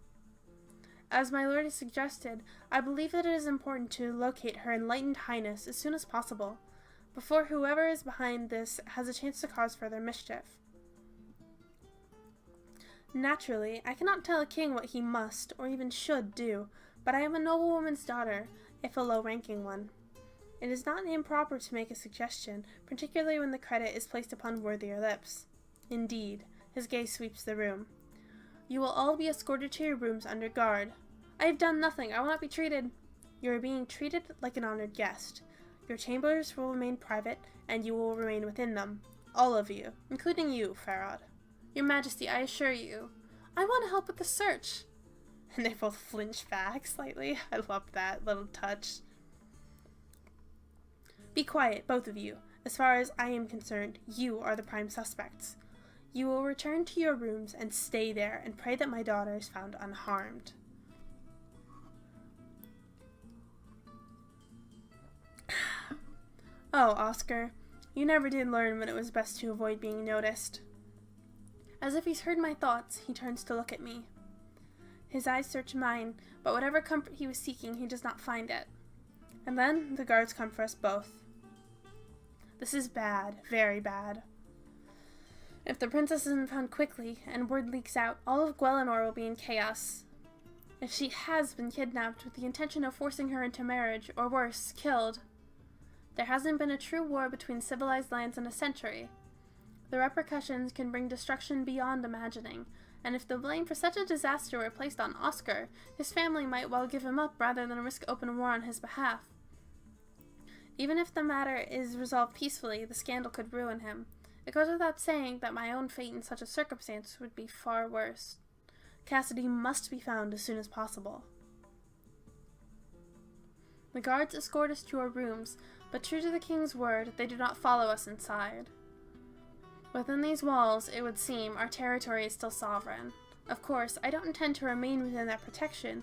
As my lord has suggested, I believe that it is important to locate her enlightened highness as soon as possible, before whoever is behind this has a chance to cause further mischief. Naturally, I cannot tell a king what he must, or even should, do, but I am a noblewoman's daughter, if a low-ranking one. It is not improper to make a suggestion, particularly when the credit is placed upon worthier lips. Indeed, his gaze sweeps the room. You will all be escorted to your rooms under guard. I have done nothing. I will not be treated. You are being treated like an honored guest. Your chambers will remain private, and you will remain within them. All of you, including you, Farad. Your Majesty, I assure you. I want to help with the search. And they both flinch back slightly. I love that little touch. Be quiet, both of you. As far as I am concerned, you are the prime suspects. You will return to your rooms and stay there and pray that my daughter is found unharmed. Oh, Oscar, you never did learn when it was best to avoid being noticed. As if he's heard my thoughts, he turns to look at me. His eyes search mine, but whatever comfort he was seeking, he does not find it. And then the guards come for us both. This is bad, very bad. If the princess isn't found quickly, and word leaks out, all of Gwelinor will be in chaos. If she has been kidnapped with the intention of forcing her into marriage, or worse, killed. There hasn't been a true war between civilized lands in a century. The repercussions can bring destruction beyond imagining, and if the blame for such a disaster were placed on Oscar, his family might well give him up rather than risk open war on his behalf. Even if the matter is resolved peacefully, the scandal could ruin him. It goes without saying that my own fate in such a circumstance would be far worse. Cassidy must be found as soon as possible. The guards escort us to our rooms, but true to the king's word, they do not follow us inside. Within these walls, it would seem, our territory is still sovereign. Of course, I don't intend to remain within that protection.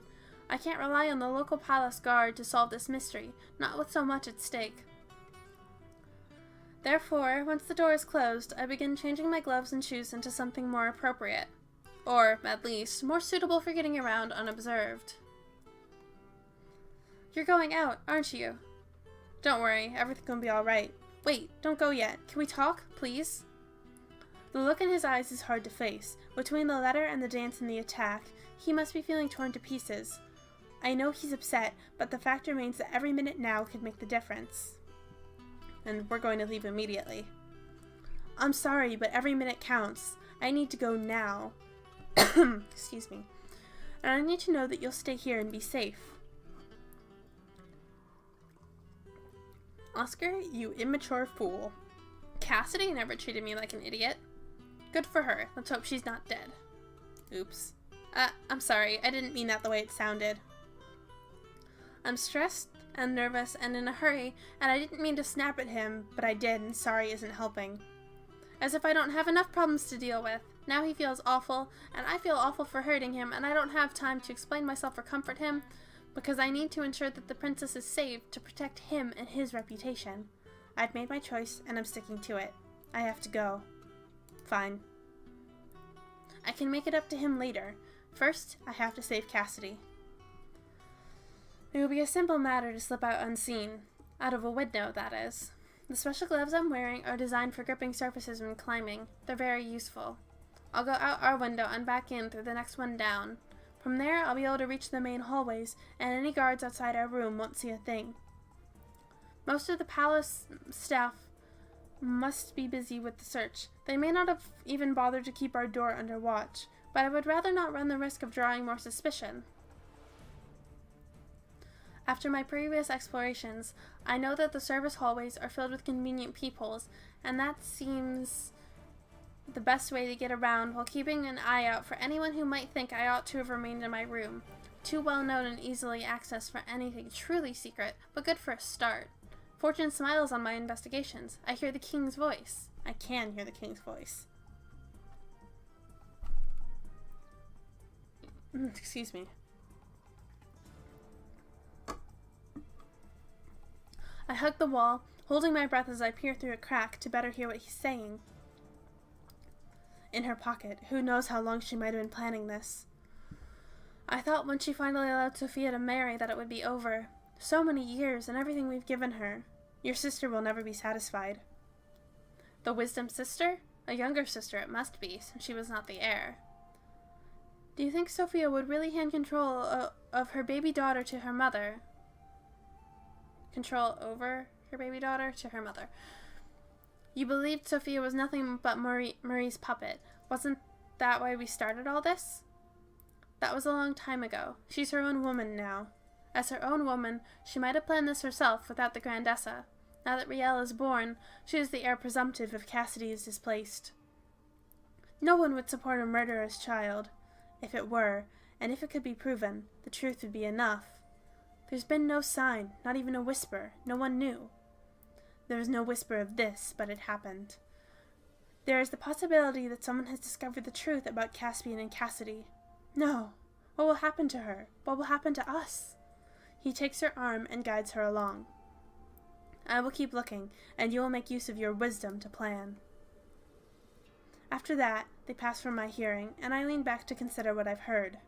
I can't rely on the local palace guard to solve this mystery, not with so much at stake. Therefore, once the door is closed, I begin changing my gloves and shoes into something more appropriate. Or, at least, more suitable for getting around unobserved. You're going out, aren't you? Don't worry, everything will be alright. Wait, don't go yet. Can we talk, please? The look in his eyes is hard to face. Between the letter and the dance and the attack, he must be feeling torn to pieces. I know he's upset, but the fact remains that every minute now could make the difference. And we're going to leave immediately. I'm sorry, but every minute counts. I need to go now. Excuse me. And I need to know that you'll stay here and be safe. Oscar, you immature fool. Cassidy never treated me like an idiot. Good for her. Let's hope she's not dead. Oops. I'm sorry. I didn't mean that the way it sounded. I'm stressed and nervous and in a hurry, and I didn't mean to snap at him, but I did, and sorry isn't helping. As if I don't have enough problems to deal with. Now he feels awful, and I feel awful for hurting him, and I don't have time to explain myself or comfort him, because I need to ensure that the princess is saved to protect him and his reputation. I've made my choice, and I'm sticking to it. I have to go. Fine. I can make it up to him later. First, I have to save Cassidy. It will be a simple matter to slip out unseen. Out of a window, that is. The special gloves I'm wearing are designed for gripping surfaces when climbing. They're very useful. I'll go out our window and back in through the next one down. From there, I'll be able to reach the main hallways, and any guards outside our room won't see a thing. Most of the palace staff must be busy with the search. They may not have even bothered to keep our door under watch, but I would rather not run the risk of drawing more suspicion. After my previous explorations, I know that the service hallways are filled with convenient peepholes, and that seems the best way to get around while keeping an eye out for anyone who might think I ought to have remained in my room. Too well known and easily accessed for anything truly secret, but good for a start. Fortune smiles on my investigations. I hear the king's voice. I can hear the king's voice. Excuse me. I hug the wall, holding my breath as I peer through a crack to better hear what he's saying. In her pocket. Who knows how long she might have been planning this. I thought when she finally allowed Sophia to marry that it would be over. So many years and everything we've given her. Your sister will never be satisfied. The wisdom sister? A younger sister it must be, since she was not the heir. Do you think Sophia would really hand control of her baby daughter to her mother? Control over her baby daughter to her mother. You believed Sophia was nothing but Marie's puppet. Wasn't that why we started all this? That was a long time ago. She's her own woman now. As her own woman, she might have planned this herself without the Grandessa. Now that Riel is born, she is the heir presumptive if Cassidy is displaced. No one would support a murderous child. If it were, and if it could be proven, the truth would be enough. There's been no sign, not even a whisper. No one knew. There was no whisper of this, but it happened. There is the possibility that someone has discovered the truth about Caspian and Cassidy. No. What will happen to her? What will happen to us? He takes her arm and guides her along. I will keep looking, and you will make use of your wisdom to plan. After that, they pass from my hearing, and I lean back to consider what I've heard.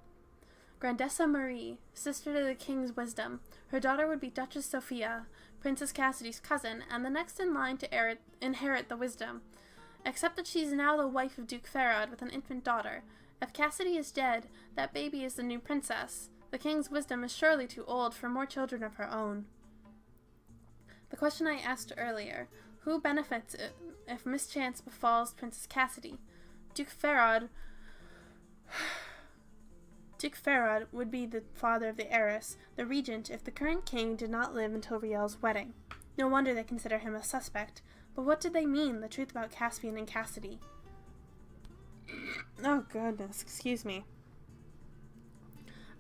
Grandessa Marie, sister to the king's wisdom, her daughter would be Duchess Sophia, Princess Cassidy's cousin, and the next in line to inherit the wisdom, except that she's now the wife of Duke Farad with an infant daughter. If Cassidy is dead, that baby is the new princess. The king's wisdom is surely too old for more children of her own. The question I asked earlier, who benefits if mischance befalls Princess Cassidy? Duke Farad would be the father of the heiress, the regent, if the current king did not live until Riel's wedding. No wonder they consider him a suspect. But what did they mean, the truth about Caspian and Cassidy? Oh, goodness, excuse me.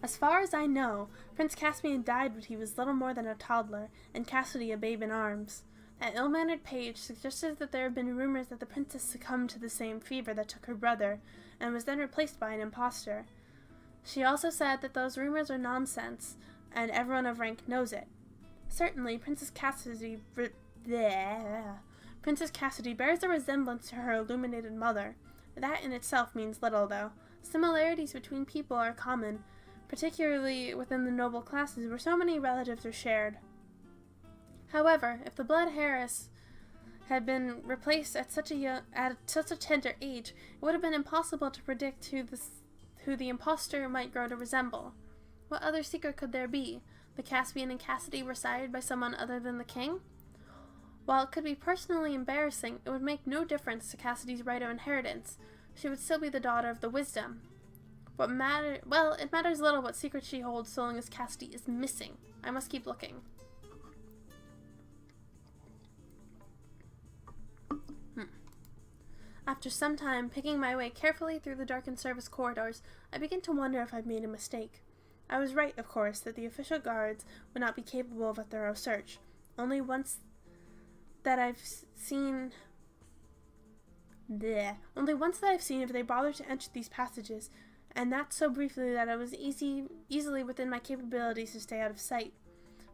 As far as I know, Prince Caspian died when he was little more than a toddler, and Cassidy a babe in arms. That ill-mannered page suggested that there have been rumors that the princess succumbed to the same fever that took her brother, and was then replaced by an impostor. She also said that those rumors are nonsense, and everyone of rank knows it. Certainly, Princess Cassidy bears a resemblance to her illuminated mother. That in itself means little, though. Similarities between people are common, particularly within the noble classes where so many relatives are shared. However, if the blood heiress had been replaced at such a tender age, it would have been impossible to predict who the impostor might grow to resemble. What other secret could there be? The Caspian and Cassidy were sired by someone other than the king? While it could be personally embarrassing, it would make no difference to Cassidy's right of inheritance. She would still be the daughter of the wisdom. It matters little what secret she holds so long as Cassidy is missing. I must keep looking. After some time picking my way carefully through the darkened service corridors, I begin to wonder if I've made a mistake. I was right, of course, that the official guards would not be capable of a thorough search. Only once that I've seen if they bothered to enter these passages, and that so briefly that it was easily within my capabilities to stay out of sight.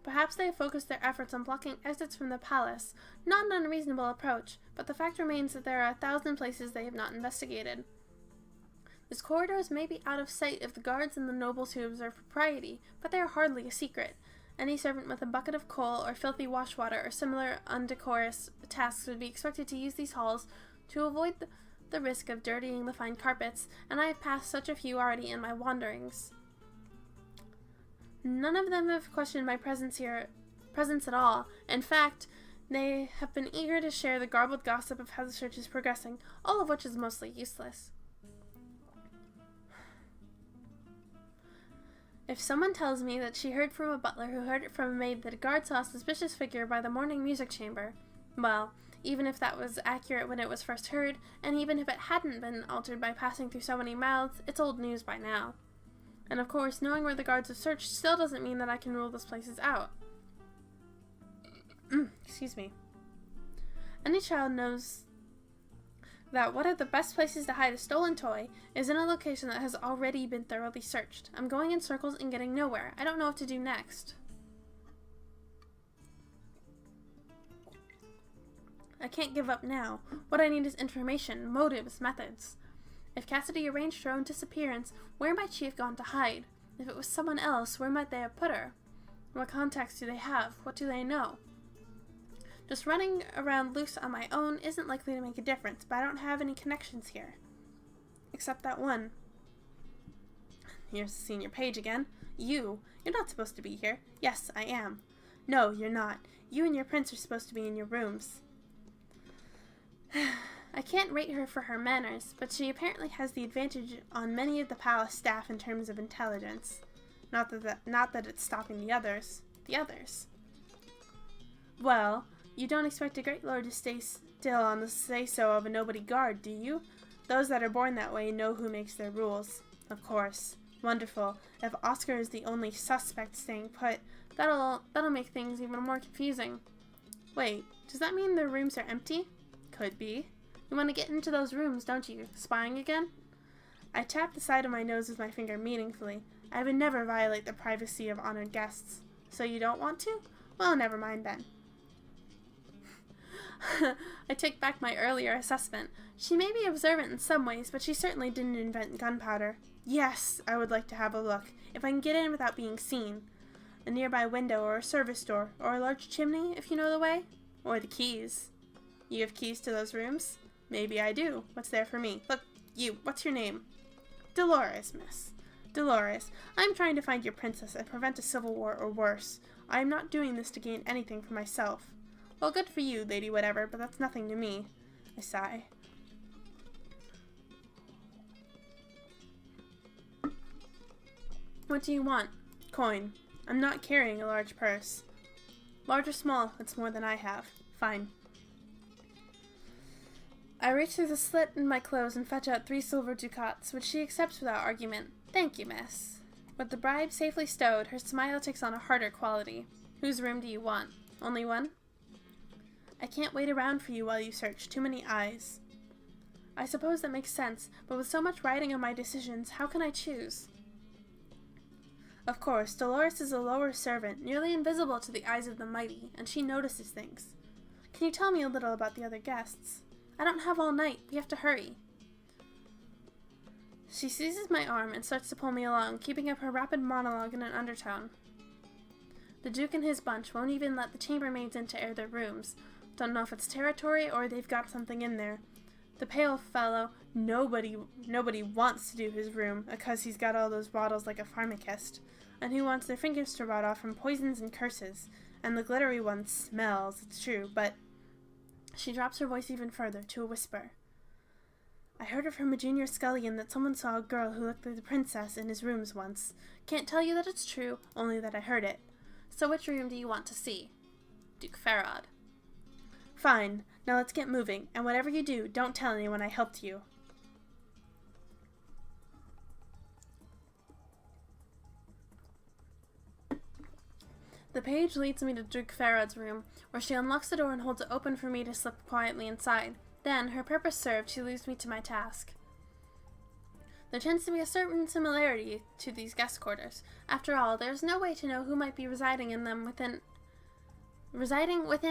Perhaps they have focused their efforts on blocking exits from the palace. Not an unreasonable approach, but the fact remains that there are 1,000 places they have not investigated. These corridors may be out of sight of the guards and the nobles who observe propriety, but they are hardly a secret. Any servant with a bucket of coal or filthy washwater or similar undecorous tasks would be expected to use these halls to avoid the risk of dirtying the fine carpets, and I have passed such a few already in my wanderings. None of them have questioned my presence at all. In fact, they have been eager to share the garbled gossip of how the search is progressing, all of which is mostly useless. If someone tells me that she heard from a butler who heard it from a maid that a guard saw a suspicious figure by the morning music chamber, well, even if that was accurate when it was first heard, and even if it hadn't been altered by passing through so many mouths, it's old news by now. And of course, knowing where the guards have searched still doesn't mean that I can rule those places out. Excuse me. Any child knows that one of the best places to hide a stolen toy is in a location that has already been thoroughly searched. I'm going in circles and getting nowhere. I don't know what to do next. I can't give up now. What I need is information, motives, methods. If Cassidy arranged her own disappearance, where might she have gone to hide? If it was someone else, where might they have put her? What contacts do they have? What do they know? Just running around loose on my own isn't likely to make a difference, but I don't have any connections here. Except that one. Here's the senior page again. You're not supposed to be here. Yes, I am. No, you're not. You and your prince are supposed to be in your rooms. I can't rate her for her manners, but she apparently has the advantage on many of the palace staff in terms of intelligence. Not that it's stopping the others. The others. Well, you don't expect a great lord to stay still on the say-so of a nobody guard, do you? Those that are born that way know who makes their rules. Of course. Wonderful. If Oscar is the only suspect staying put, that'll make things even more confusing. Wait, does that mean their rooms are empty? Could be. You want to get into those rooms, don't you? Spying again? I tapped the side of my nose with my finger meaningfully. I would never violate the privacy of honored guests. So you don't want to? Well, never mind then. I take back my earlier assessment. She may be observant in some ways, but she certainly didn't invent gunpowder. Yes, I would like to have a look, if I can get in without being seen. A nearby window or a service door, or a large chimney, if you know the way. Or the keys. You have keys to those rooms? Maybe I do. What's there for me? Look, you, what's your name? Dolores, miss. Dolores, I am trying to find your princess and prevent a civil war or worse. I am not doing this to gain anything for myself. Well, good for you, lady whatever, but that's nothing to me. I sigh. What do you want? Coin. I'm not carrying a large purse. Large or small, it's more than I have. Fine. I reach through the slit in my clothes and fetch out 3 silver ducats, which she accepts without argument. Thank you, miss. With the bribe safely stowed, her smile takes on a harder quality. Whose room do you want? Only one? I can't wait around for you while you search. Too many eyes. I suppose that makes sense, but with so much riding on my decisions, how can I choose? Of course, Dolores is a lower servant, nearly invisible to the eyes of the mighty, and she notices things. Can you tell me a little about the other guests? I don't have all night. We have to hurry. She seizes my arm and starts to pull me along, keeping up her rapid monologue in an undertone. The Duke and his bunch won't even let the chambermaids in to air their rooms. Don't know if it's territory or they've got something in there. The pale fellow, nobody wants to do his room, because he's got all those bottles like a pharmacist, and who wants their fingers to rot off from poisons and curses, and the glittery one smells, it's true, but... She drops her voice even further, to a whisper. I heard it from a junior scullion that someone saw a girl who looked like the princess in his rooms once. Can't tell you that it's true, only that I heard it. So which room do you want to see? Duke Farod. Fine. Now let's get moving, and whatever you do, don't tell anyone I helped you. The page leads me to Duke Farod's room, where she unlocks the door and holds it open for me to slip quietly inside. Then, her purpose served, she leaves me to my task. There tends to be a certain similarity to these guest quarters. After all, there is no way to know who might be residing within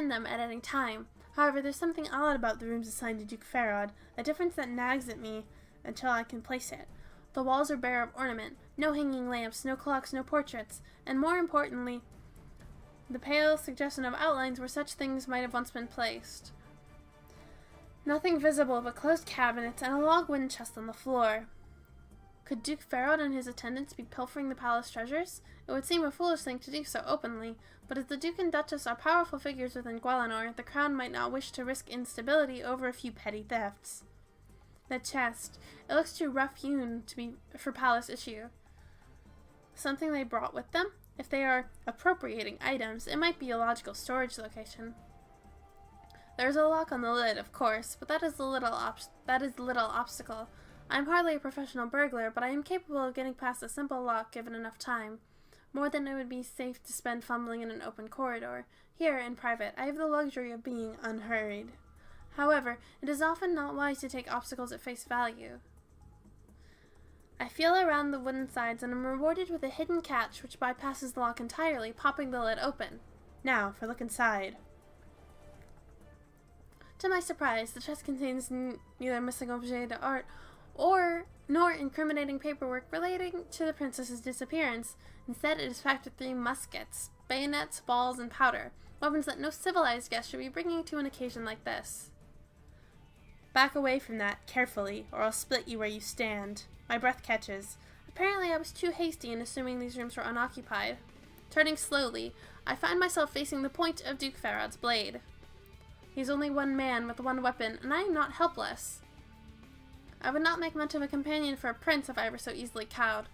them at any time. However, there's something odd about the rooms assigned to Duke Farod, a difference that nags at me until I can place it. The walls are bare of ornament, no hanging lamps, no clocks, no portraits, and more importantly, the pale suggestion of outlines where such things might have once been placed. Nothing visible but closed cabinets and a log wooden chest on the floor. Could Duke Farod and his attendants be pilfering the palace treasures? It would seem a foolish thing to do so openly, but as the Duke and Duchess are powerful figures within Guelenor, the crown might not wish to risk instability over a few petty thefts. The chest. It looks too rough-hewn to be for palace issue. Something they brought with them? If they are appropriating items, it might be a logical storage location. There's a lock on the lid, of course, but that is the little obstacle. I'm hardly a professional burglar, but I am capable of getting past a simple lock given enough time. More than it would be safe to spend fumbling in an open corridor. Here, in private, I have the luxury of being unhurried. However, it is often not wise to take obstacles at face value. I feel around the wooden sides and am rewarded with a hidden catch which bypasses the lock entirely, popping the lid open. Now, for a look inside. To my surprise, the chest contains neither missing objet d'art nor incriminating paperwork relating to the princess's disappearance. Instead, it is packed with 3 muskets, bayonets, balls, and powder, weapons that no civilized guest should be bringing to an occasion like this. Back away from that, carefully, or I'll split you where you stand. My breath catches. Apparently I was too hasty in assuming these rooms were unoccupied. Turning slowly, I find myself facing the point of Duke Ferod's blade. He's only one man with one weapon, and I am not helpless. I would not make much of a companion for a prince if I were so easily cowed.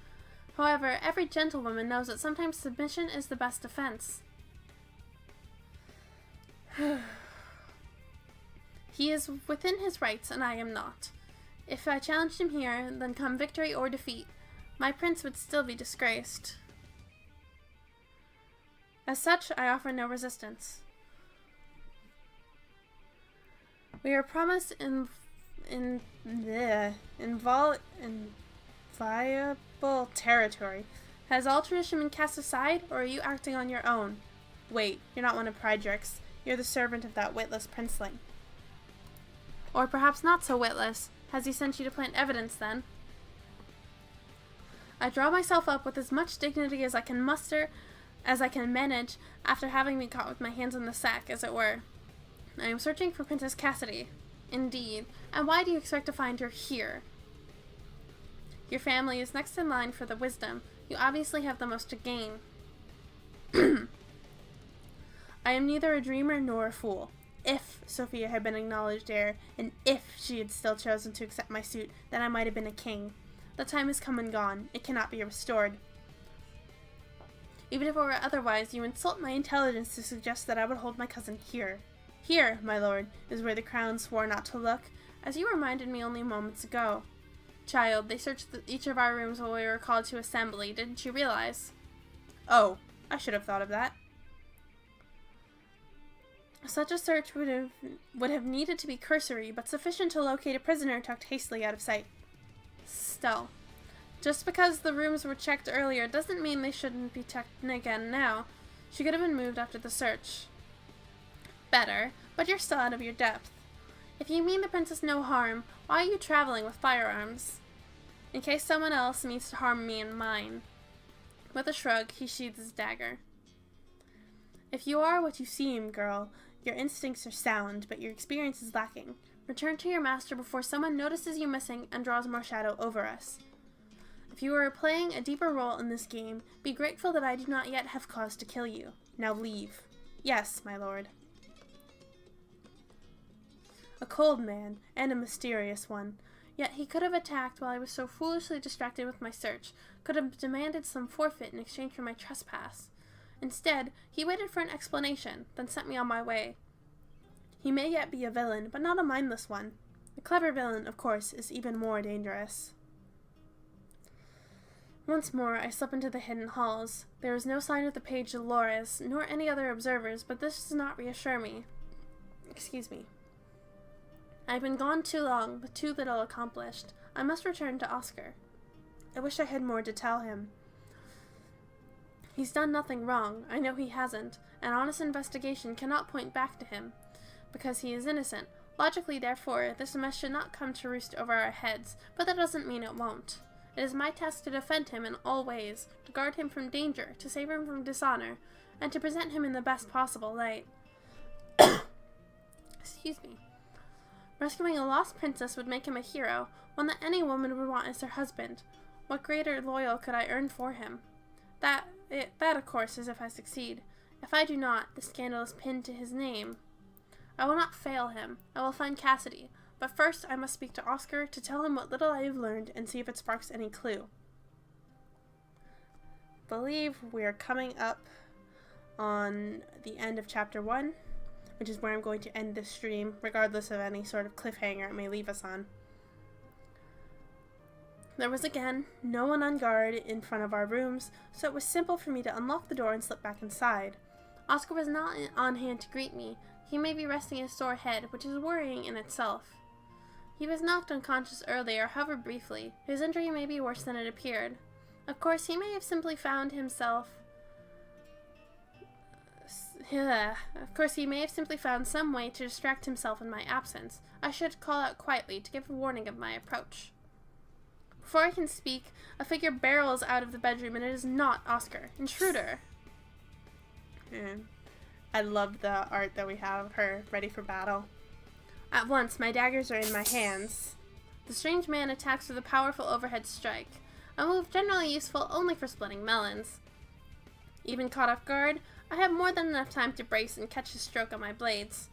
However, every gentlewoman knows that sometimes submission is the best defense. He is within his rights, and I am not. If I challenged him here, then come victory or defeat, my prince would still be disgraced. As such, I offer no resistance. We are promised inviolable territory. Has all tradition been cast aside, or are you acting on your own? Wait, you're not one of Prydrix. You're the servant of that witless princeling. Or perhaps not so witless. Has he sent you to plant evidence, then? I draw myself up with as much dignity as I can muster, as I can manage, after having been caught with my hands on the sack, as it were. I am searching for Princess Cassidy. Indeed. And why do you expect to find her here? Your family is next in line for the wisdom. You obviously have the most to gain. I am neither a dreamer nor a fool. If Sophia had been acknowledged heir, and if she had still chosen to accept my suit, then I might have been a king. The time has come and gone. It cannot be restored. Even if it were otherwise, you insult my intelligence to suggest that I would hold my cousin here. Here, my lord, is where the crown swore not to look, as you reminded me only moments ago. Child, they searched each of our rooms while we were called to assembly, didn't you realize? Oh, I should have thought of that. Such a search would have needed to be cursory, but sufficient to locate a prisoner tucked hastily out of sight. Still, just because the rooms were checked earlier doesn't mean they shouldn't be checked again now. She could have been moved after the search. Better, but you're still out of your depth. If you mean the princess no harm, why are you traveling with firearms? In case someone else means to harm me and mine. With a shrug, he sheathes his dagger. If you are what you seem, girl, your instincts are sound, but your experience is lacking. Return to your master before someone notices you missing and draws more shadow over us. If you are playing a deeper role in this game, be grateful that I do not yet have cause to kill you. Now leave. Yes, my lord. A cold man, and a mysterious one. Yet he could have attacked while I was so foolishly distracted with my search, could have demanded some forfeit in exchange for my trespass. Instead, he waited for an explanation, then sent me on my way. He may yet be a villain, but not a mindless one. A clever villain, of course, is even more dangerous. Once more, I slip into the hidden halls. There is no sign of the page Dolores, nor any other observers, but this does not reassure me. Excuse me. I have been gone too long, with too little accomplished. I must return to Oscar. I wish I had more to tell him. He's done nothing wrong. I know he hasn't. An honest investigation cannot point back to him, because he is innocent. Logically, therefore, this mess should not come to roost over our heads, but that doesn't mean it won't. It is my task to defend him in all ways, to guard him from danger, to save him from dishonor, and to present him in the best possible light. Excuse me. Rescuing a lost princess would make him a hero, one that any woman would want as her husband. What greater loyal could I earn for him? That, of course, is if I succeed. If I do not, the scandal is pinned to his name. I will not fail him. I will find Cassidy. But first I must speak to Oscar to tell him what little I have learned and see if it sparks any clue. I believe we are coming up on the end of chapter 1, which is where I'm going to end this stream, regardless of any sort of cliffhanger it may leave us on. There was again no one on guard in front of our rooms, so it was simple for me to unlock the door and slip back inside. Oscar was not on hand to greet me. He may be resting his sore head, which is worrying in itself. He was knocked unconscious earlier, however briefly. His injury may be worse than it appeared. Of course, he may have simply found some way to distract himself in my absence. I should call out quietly to give a warning of my approach. Before I can speak, a figure barrels out of the bedroom, and it is not Oscar. Intruder! I love the art that we have her ready for battle. At once, my daggers are in my hands. The strange man attacks with a powerful overhead strike, a move generally useful only for splitting melons. Even caught off guard, I have more than enough time to brace and catch his stroke on my blades.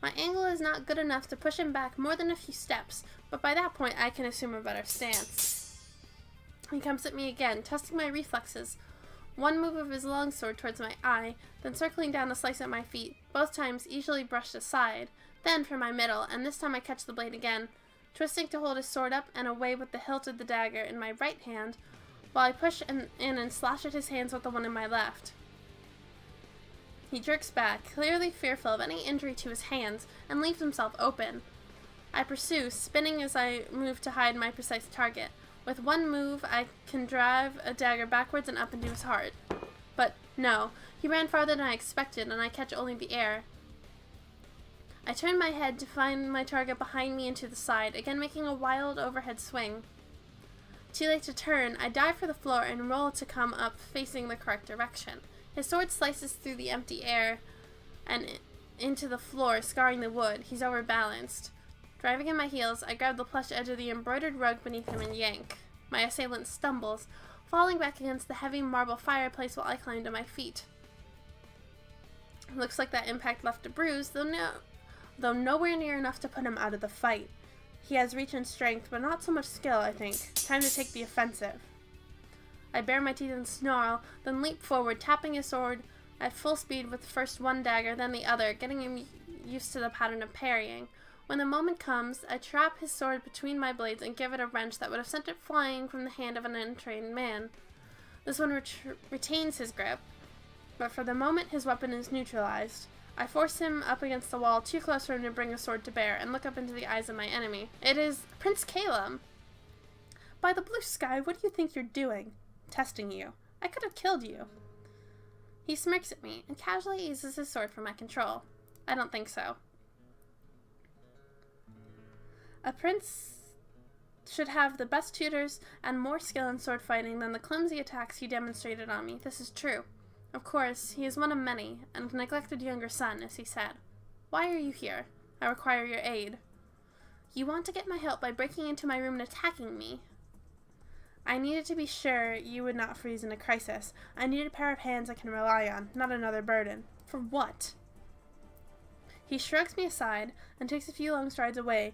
My angle is not good enough to push him back more than a few steps, but by that point I can assume a better stance. He comes at me again, testing my reflexes. One move of his longsword towards my eye, then circling down a slice at my feet, both times easily brushed aside, then for my middle, and this time I catch the blade again, twisting to hold his sword up and away with the hilt of the dagger in my right hand, while I push in and slash at his hands with the one in my left. He jerks back, clearly fearful of any injury to his hands, and leaves himself open. I pursue, spinning as I move to hide my precise target. With one move, I can drive a dagger backwards and up into his heart. But no, he ran farther than I expected, and I catch only the air. I turn my head to find my target behind me and to the side, again making a wild overhead swing. Too late to turn, I dive for the floor and roll to come up facing the correct direction. His sword slices through the empty air and into the floor, scarring the wood. He's overbalanced. Driving in my heels, I grab the plush edge of the embroidered rug beneath him and yank. My assailant stumbles, falling back against the heavy marble fireplace while I climb to my feet. Looks like that impact left a bruise, though nowhere near enough to put him out of the fight. He has reach and strength, but not so much skill, I think. Time to take the offensive. I bare my teeth and snarl, then leap forward, tapping his sword at full speed with first one dagger, then the other, getting him used to the pattern of parrying. When the moment comes, I trap his sword between my blades and give it a wrench that would have sent it flying from the hand of an untrained man. This one retains his grip, but for the moment his weapon is neutralized. I force him up against the wall, too close for him to bring a sword to bear, and look up into the eyes of my enemy. It is Prince Calum! By the blue sky, what do you think you're doing? Testing you. I could have killed you. He smirks at me and casually eases his sword from my control. I don't think so. A prince should have the best tutors and more skill in sword fighting than the clumsy attacks he demonstrated on me. This is true. Of course, he is one of many, and a neglected younger son, as he said. Why are you here? I require your aid. You want to get my help by breaking into my room and attacking me. I needed to be sure you would not freeze in a crisis. I needed a pair of hands I can rely on, not another burden. For what? He shrugs me aside and takes a few long strides away,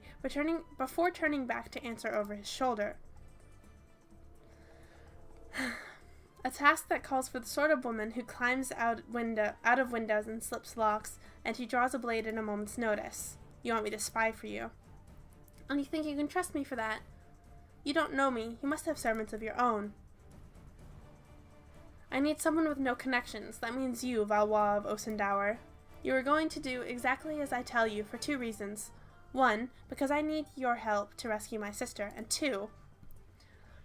before turning back to answer over his shoulder. A task that calls for the sort of woman who climbs out of windows and slips locks, and who draws a blade at a moment's notice. You want me to spy for you. And you think you can trust me for that? You don't know me. You must have servants of your own. I need someone with no connections. That means you, Valois of Osendower. You are going to do exactly as I tell you for two reasons. One, because I need your help to rescue my sister, and two,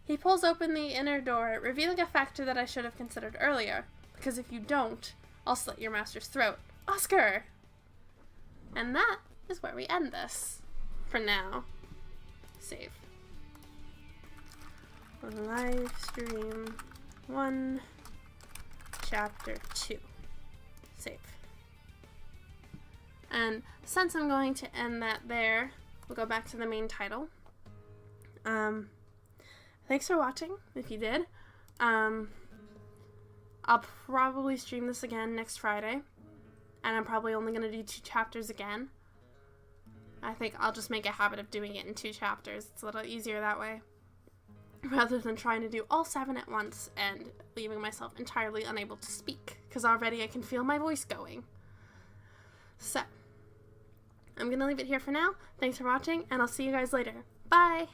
he pulls open the inner door, revealing a factor that I should have considered earlier, because if you don't, I'll slit your master's throat. Oscar! And that is where we end this. For now. Save. Live stream 1, chapter 2. Save. And since I'm going to end that there, we'll go back to the main title. Thanks for watching, if you did. I'll probably stream this again next Friday, and I'm probably only going to do 2 chapters again. I think I'll just make a habit of doing it in 2 chapters. It's a little easier that way, rather than trying to do all 7 at once and leaving myself entirely unable to speak, because already I can feel my voice going. So, I'm going to leave it here for now. Thanks for watching, and I'll see you guys later. Bye!